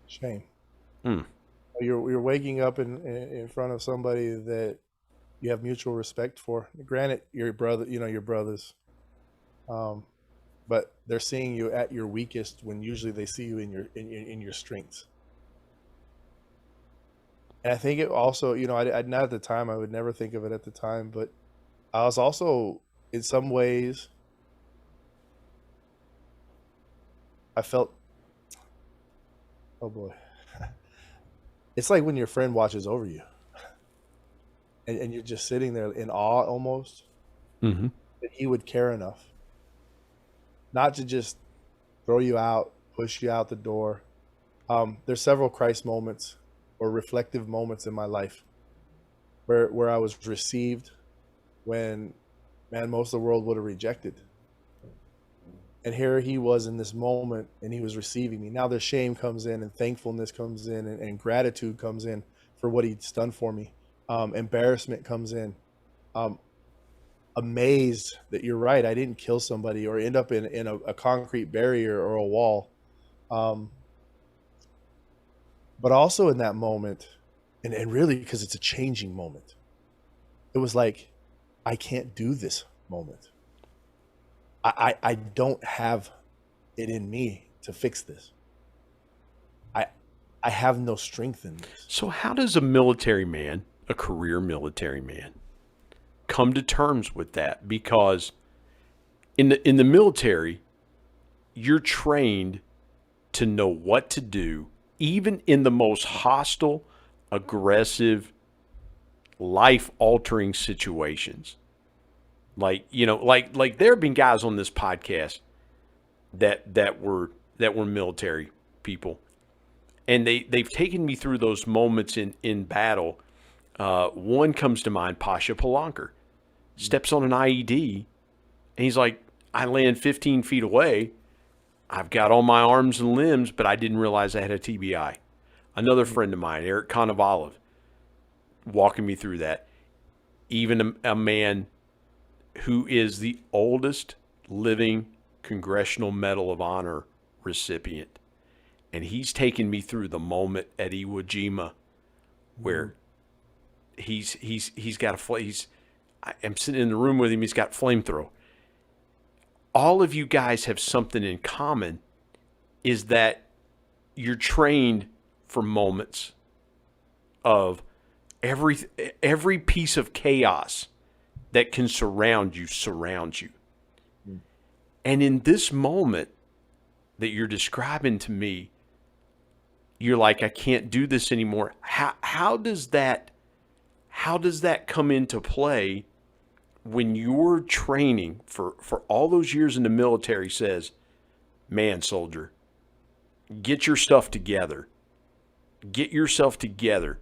Shame. Mm. You're waking up in front of somebody that you have mutual respect for. Granted, your brother, your brothers, but they're seeing you at your weakest when usually they see you in your strengths. And I think it also, I not at the time, I would never think of it at the time, but I was also, in some ways, I felt, oh boy, it's like when your friend watches over you and you're just sitting there in awe almost Mm-hmm. that he would care enough not to just throw you out, push you out the door. There's several Christ moments or reflective moments in my life where I was received when, man, most of the world would have rejected. And here he was in this moment and he was receiving me. Now the shame comes in and thankfulness comes in and gratitude comes in for what he's done for me. Embarrassment comes in. Amazed that you're right. I didn't kill somebody or end up in a concrete barrier or a wall. But also in that moment, and really because it's a changing moment, it was like, I can't do this moment. I don't have it in me to fix this. I have no strength in this. So how does a military man, a career military man, come to terms with that? Because in the military, you're trained to know what to do, even in the most hostile, aggressive, life-altering situations. Like there have been guys on this podcast that were military people, and they've taken me through those moments in battle. One comes to mind, Pasha Palanker, steps on an IED, and he's like, I land 15 feet away. I've got all my arms and limbs, but I didn't realize I had a TBI. Another friend of mine, Eric Konovalov, walking me through that. Even a man who is the oldest living Congressional Medal of Honor recipient. And he's taken me through the moment at Iwo Jima where he's got I'm sitting in the room with him, he's got flamethrower. All of you guys have something in common, is that you're trained for moments of every piece of chaos that can surround you surrounds you. And in this moment that you're describing to me, you're like, I can't do this anymore. How does that come into play when your training for all those years in the military says, man, soldier, get your stuff together. Get yourself together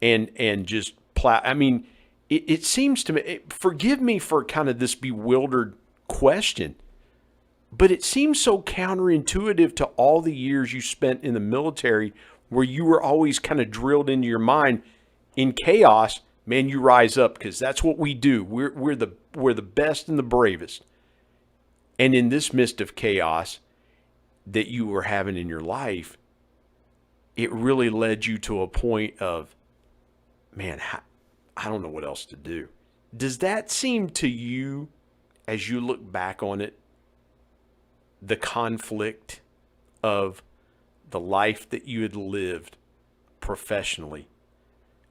and just plow. I mean, it seems to me, forgive me for kind of this bewildered question, but it seems so counterintuitive to all the years you spent in the military where you were always kind of drilled into your mind, in chaos, man, you rise up because that's what we do. We're the best and the bravest. And in this midst of chaos that you were having in your life, it really led you to a point of, man, I don't know what else to do. Does that seem to you, as you look back on it, the conflict of the life that you had lived professionally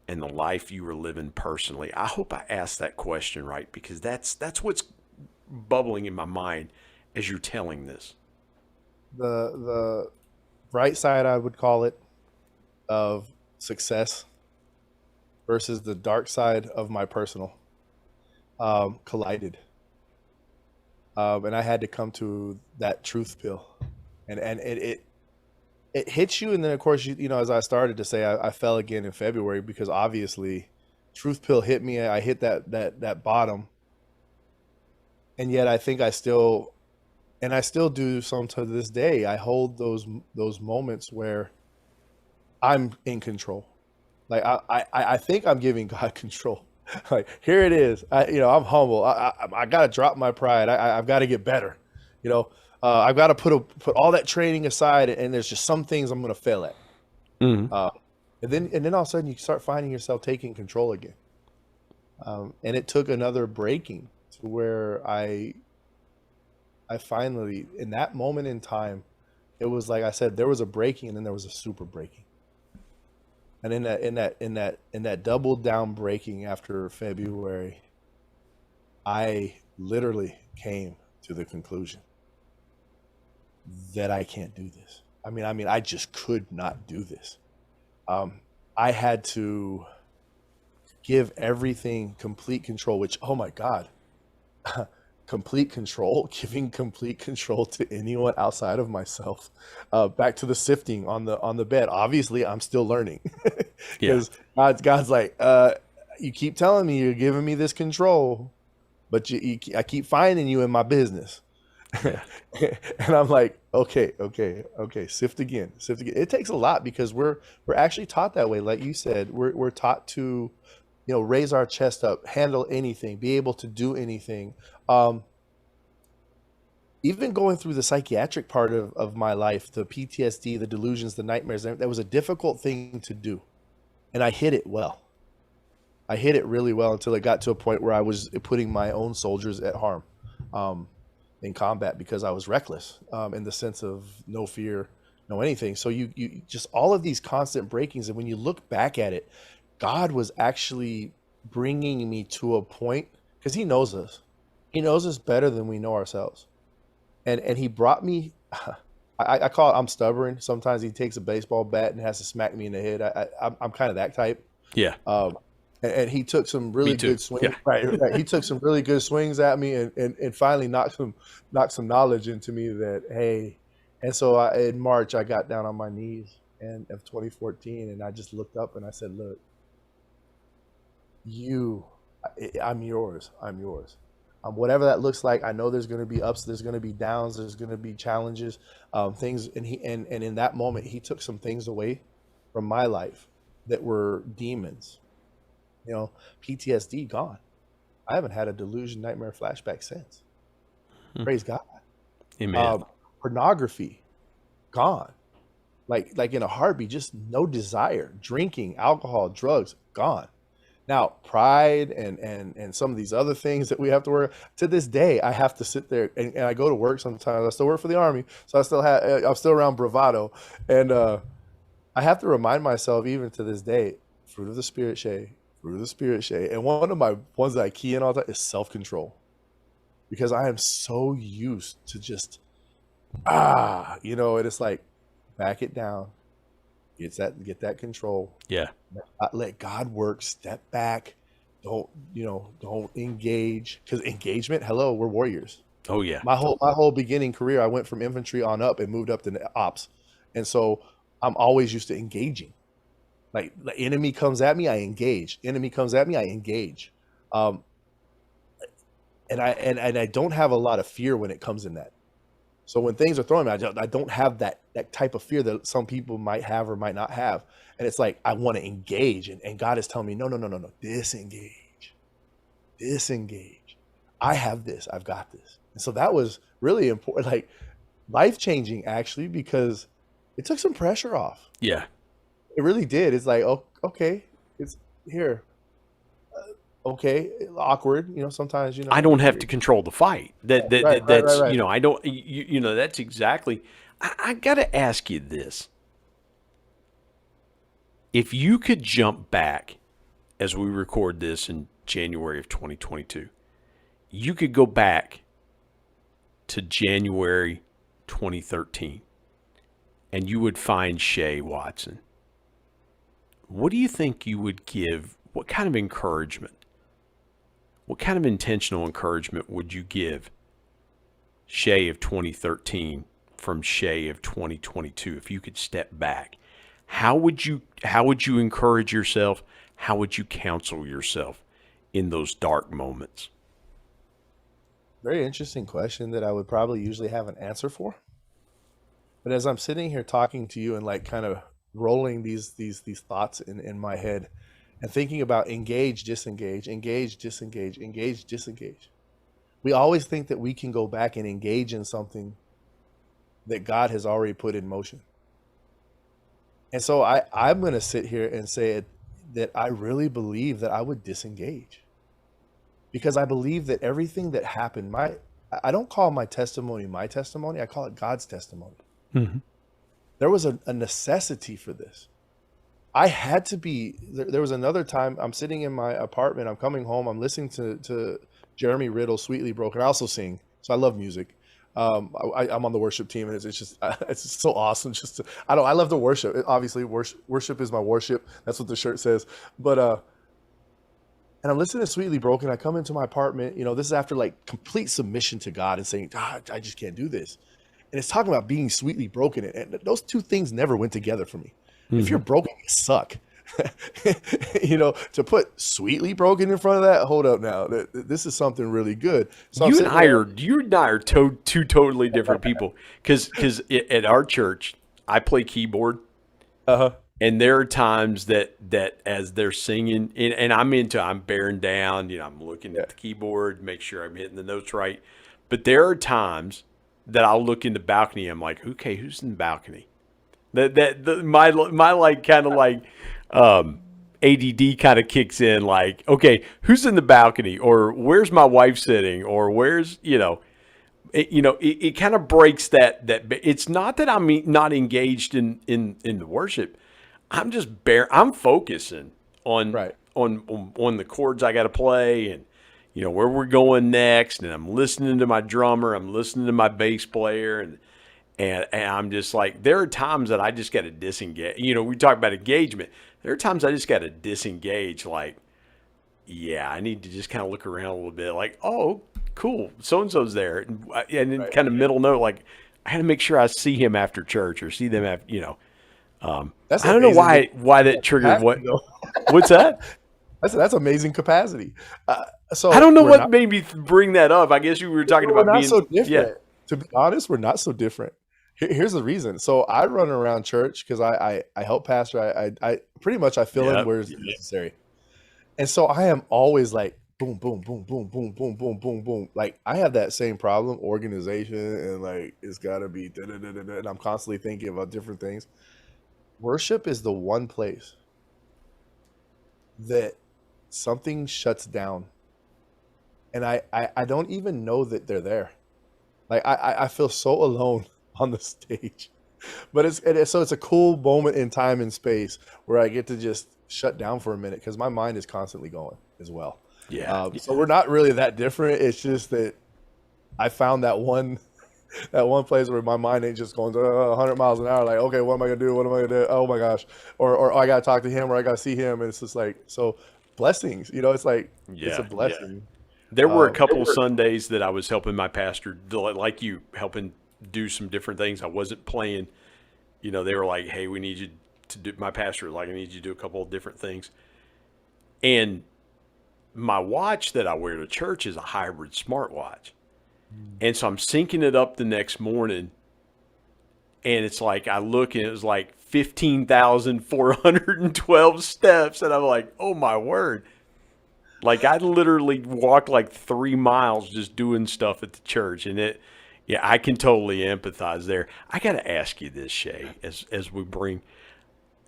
and the life you were living personally? I hope I asked that question right, because that's what's bubbling in my mind as you're telling this. The bright side, I would call it, of success versus the dark side of my personal collided. And I had to come to that truth pill, and it hits you, and then of course you know, as I started to say, I fell again in February because obviously, truth pill hit me. I hit that bottom, and yet I think I still do some to this day. I hold those moments where I'm in control. Like I think I'm giving God control. Like, here it is. I'm humble. I got to drop my pride. I've got to get better. You know, I've got to put all that training aside, and there's just some things I'm going to fail at. Mm-hmm. And then all of a sudden you start finding yourself taking control again. And it took another breaking to where I finally, in that moment in time, it was like I said, there was a breaking, and then there was a super breaking. And in that double down breaking after February, I literally came to the conclusion that I can't do this. I mean, I just could not do this. I had to give everything complete control, which, oh my God, complete control, giving complete control to anyone outside of myself. Back to the sifting on the bed. Obviously, I'm still learning because God's like, you keep telling me you're giving me this control, but I keep finding you in my business. And I'm like, okay, sift again. It takes a lot because we're actually taught that way. Like you said, we're taught to, raise our chest up, handle anything, be able to do anything. Even going through the psychiatric part of my life, the PTSD, the delusions, the nightmares, that was a difficult thing to do. And I hit it well. I hit it really well until it got to a point where I was putting my own soldiers at harm in combat because I was reckless in the sense of no fear, no anything. So you just all of these constant breakings. And when you look back at it, God was actually bringing me to a point because he knows us. He knows us better than we know ourselves. And he brought me, I call it, I'm stubborn. Sometimes he takes a baseball bat and has to smack me in the head. I'm kind of that type. Yeah. And he took some really good swings. Yeah. Right. He took some really good swings at me and finally knocked some knowledge into me that, hey. And so in March, I got down on my knees of 2014, and I just looked up and I said, look, I'm yours. Whatever that looks like, I know there's going to be ups, there's going to be downs, there's going to be challenges, things. And in that moment, he took some things away from my life that were demons. PTSD gone. I haven't had a delusion, nightmare, flashback since. Praise God. Amen. Pornography gone. Like in a heartbeat, just no desire. Drinking, alcohol, drugs gone. Now, pride and some of these other things that we have to work, to this day, I have to sit there and I go to work sometimes. I still work for the Army, so I'm still around bravado. And I have to remind myself, even to this day, fruit of the Spirit, Shea, fruit of the Spirit, Shea. And one of my ones that I key in all the time is self-control. Because I am so used to just, and it's like, back it down. Get that control. Yeah. Let God work. Step back. Don't engage, because engagement. Hello, we're warriors. Oh yeah. My whole beginning career, I went from infantry on up and moved up to ops, and so I'm always used to engaging. Like, the enemy comes at me, I engage. Enemy comes at me, I engage. And I don't have a lot of fear when it comes in that. So when things are thrown at me, I don't have that type of fear that some people might have or might not have. And it's like, I want to engage. And God is telling me, no, disengage. I have this. I've got this. And so that was really important, like life-changing, actually, because it took some pressure off. Yeah. It really did. It's like, oh, okay, it's here. Okay, awkward. Sometimes I don't have to control the fight. That's right. I don't. That's exactly. I got to ask you this: if you could jump back, as we record this in January of 2022, you could go back to January 2013, and you would find Shea Watson. What do you think you would give? What kind of encouragement? What kind of intentional encouragement would you give Shea of 2013 from Shea of 2022, if you could step back, how would you encourage yourself? How would you counsel yourself in those dark moments? Very interesting question that I would probably usually have an answer for. But as I'm sitting here talking to you and like kind of rolling these thoughts in my head and thinking about engage, disengage, engage, disengage, engage, disengage. We always think that we can go back and engage in something that God has already put in motion. And so I'm going to sit here and say that I really believe that I would disengage, because I believe that everything that happened, I don't call my testimony, I call it God's testimony. Mm-hmm. There was a necessity for this. I had to be, there was another time I'm sitting in my apartment, I'm coming home, I'm listening to Jeremy Riddle's Sweetly Broken. I also sing, so I love music. I'm on the worship team, and it's just so awesome. I love to worship. Obviously, worship is my worship. That's what the shirt says. But and I'm listening to Sweetly Broken. I come into my apartment. This is after like complete submission to God and saying, God, I just can't do this. And it's talking about being sweetly broken, and those two things never went together for me. Mm-hmm. If you're broken, you suck. To put sweetly broken in front of that, hold up now. This is something really good. So you and I are two totally different people. Because at our church, I play keyboard. Uh-huh. And there are times that as they're singing, and I'm bearing down, I'm looking at the keyboard, make sure I'm hitting the notes right. But there are times that I'll look in the balcony. I'm like, okay, who's in the balcony? My like kind of like ADD kind of kicks in. Like, okay, who's in the balcony, or where's my wife sitting, or where's it kind of breaks that. It's not that I'm not engaged in the worship. I'm just I'm focusing on the chords I got to play, and where we're going next, and I'm listening to my drummer, I'm listening to my bass player, and I'm just like, there are times that I just got to disengage. We talk about engagement. There are times I just got to disengage. Like, yeah, I need to just kind of look around a little bit. Like, oh, cool, so and so's there, and then kind of middle note, like, I had to make sure I see him after church or see them after. That's I don't know why that triggered what. What's that? That's amazing capacity. So I don't know what made me bring that up. I guess you were talking about being so different. Yeah. To be honest, we're not so different. Here's the reason. So I run around church because I help pastor. I pretty much I fill in where it's necessary, and so I am always like boom, boom, boom, boom, boom, boom, boom, boom, boom. Like I have that same problem, organization, and like it's got to be and I'm constantly thinking about different things. Worship is the one place that something shuts down, and I don't even know that they're there. Like I feel so alone on the stage, but it's a cool moment in time and space where I get to just shut down for a minute because my mind is constantly going as well. Yeah. So we're not really that different. It's just that I found that one place where my mind ain't just going 100 miles an hour. Like, okay, what am I gonna do? What am I gonna do? Oh my gosh! Or I gotta talk to him, or I gotta see him, and it's just like so blessings. It's like it's a blessing. Yeah. There were a couple of Sundays that I was helping my pastor, like you, helping do some different things. I wasn't playing. They were like, "Hey, we need you to do." My pastor was like, "I need you to do a couple of different things." And my watch that I wear to church is a hybrid smartwatch. And so I'm syncing it up the next morning, and it's like I look and it was like 15,412 steps, and I'm like, oh my word. Like I literally walked like 3 miles just doing stuff at the church, and I can totally empathize there. I got to ask you this, Shea, as we bring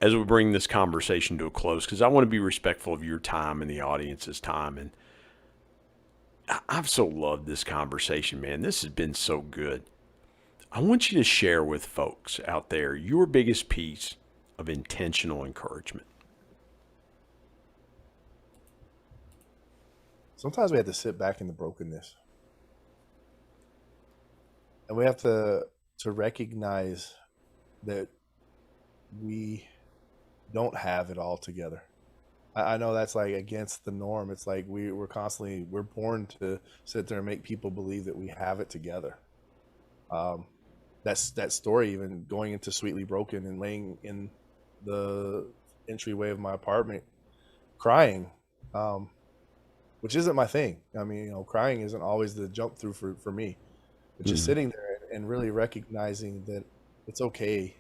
this conversation to a close, because I want to be respectful of your time and the audience's time, and I've so loved this conversation, man. This has been so good. I want you to share with folks out there your biggest piece of intentional encouragement. Sometimes we have to sit back in the brokenness, and we have to recognize that we don't have it all together. I know that's like against the norm. It's like we're born to sit there and make people believe that we have it together. That's that story, even going into Sweetly Broken and laying in the entryway of my apartment crying, which isn't my thing. I mean, crying isn't always the jump through for me, but just Mhm. sitting there and really recognizing that it's okay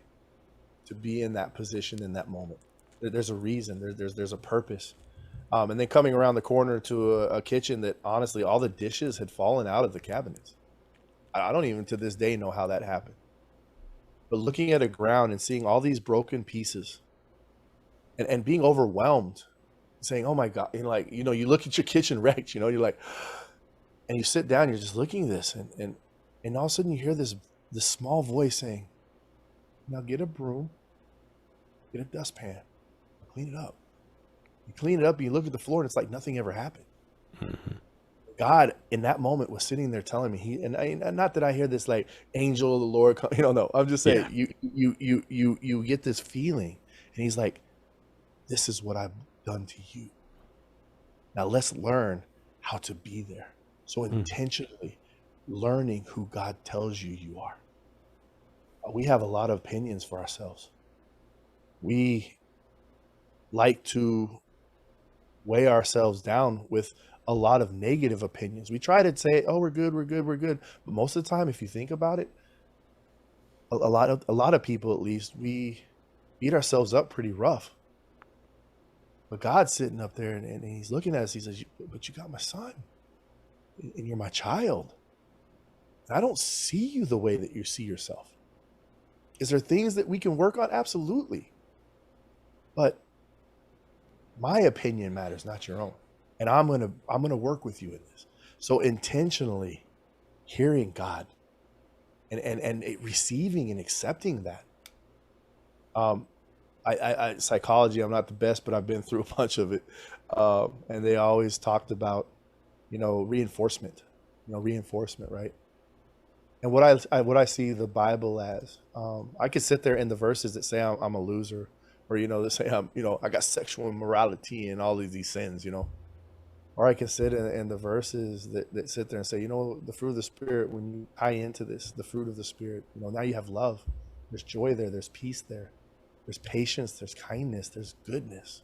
to be in that position in that moment. There's a reason. There's a purpose. And then coming around the corner to a kitchen that honestly all the dishes had fallen out of the cabinets. I don't even to this day know how that happened. But looking at a ground and seeing all these broken pieces and being overwhelmed, saying, "Oh my God!" And like you look at your kitchen wrecked. You're like, and you sit down, you're just looking at this, and all of a sudden you hear this small voice saying, "Now get a broom, get a dustpan, clean it up." You clean it up, and you look at the floor, and it's like nothing ever happened. Mhm. God in that moment was sitting there telling me and not that I hear this like angel of the Lord, no, I'm just saying Yeah. you get this feeling, and he's like, this is what I've done to you. Now let's learn how to be there. So Mm. intentionally learning who God tells you are. We have a lot of opinions for ourselves. We like to weigh ourselves down with a lot of negative opinions. We try to say, "Oh, we're good, we're good, we're good," but most of the time, if you think about it, a lot of people, at least, we beat ourselves up pretty rough. But God's sitting up there and He's looking at us. He says, "But you got my son, and you're my child. And I don't see you the way that you see yourself. Is there things that we can work on? Absolutely, but my opinion matters, not your own. And I'm gonna work with you in this." So intentionally hearing God and receiving and accepting that. Um, I psychology, I'm not the best, but I've been through a bunch of it. And they always talked about, reinforcement, reinforcement, right? And what I see the Bible as, I could sit there in the verses that say I'm a loser, or that say I got sexual immorality and all of these sins, or I can sit in the verses that sit there and say, the fruit of the Spirit, when you tie into this, the fruit of the Spirit, now you have love. There's joy there. There's peace there. There's patience. There's kindness. There's goodness.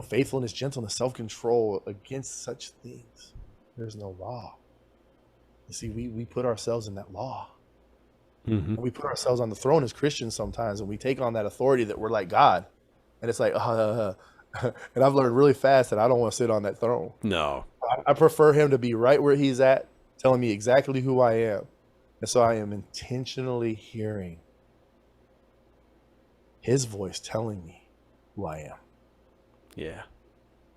Faithfulness, gentleness, self-control. Against such things, there's no law. You see, we put ourselves in that law. Mhm. And we put ourselves on the throne as Christians sometimes, and we take on that authority that we're like God. And it's like, and I've learned really fast that I don't want to sit on that throne. No. I prefer him to be right where he's at, telling me exactly who I am. And so I am intentionally hearing his voice telling me who I am. Yeah.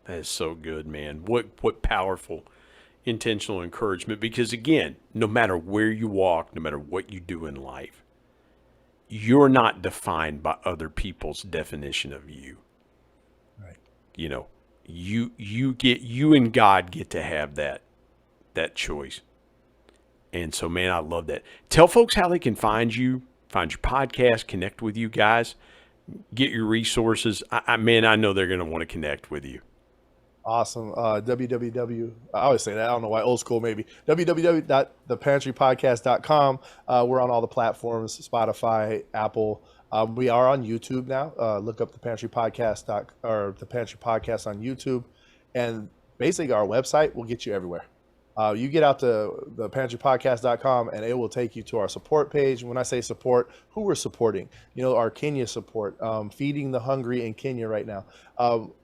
That is so good, man. What powerful intentional encouragement, because again, no matter where you walk, no matter what you do in life, you're not defined by other people's definition of you. Right. You and God get to have that choice. And so, man, I love that. Tell folks how they can find you, find your podcast, connect with you guys, get your resources. Man, I know they're going to want to connect with you. Awesome. I always say that. I don't know why, old school maybe. www.thepantrypodcast.com. We're on all the platforms, Spotify, Apple. We are on YouTube now. Look up the Pantry Podcast or the Pantry Podcast on YouTube. And basically our website will get you everywhere. You get out to the pantrypodcast.com and it will take you to our support page. When I say support, who we're supporting, our Kenya support, feeding the hungry in Kenya right now,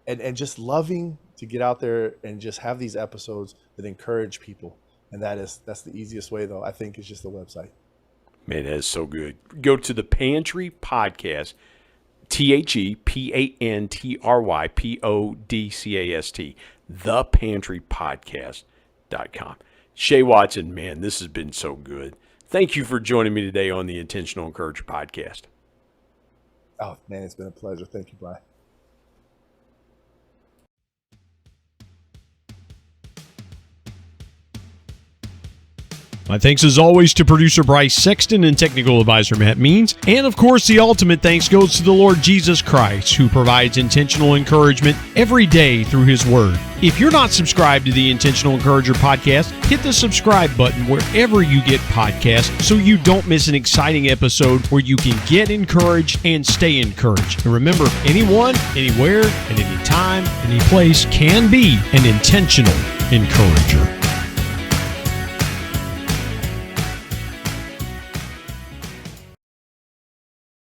and just loving to get out there and just have these episodes that encourage people. And that's the easiest way, though, I think, is just the website. Man, that is so good. Go to the Pantry Podcast, ThePantryPodcast, thepantrypodcast.com. Shea Watson, man, this has been so good. Thank you for joining me today on the Intentional Encourager podcast. Oh, man, it's been a pleasure. Thank you, Brian. My thanks as always to producer Bryce Sexton and technical advisor Matt Means. And of course, the ultimate thanks goes to the Lord Jesus Christ, who provides intentional encouragement every day through his word. If you're not subscribed to the Intentional Encourager podcast, hit the subscribe button wherever you get podcasts so you don't miss an exciting episode where you can get encouraged and stay encouraged. And remember, anyone, anywhere, at any time, any place can be an intentional encourager.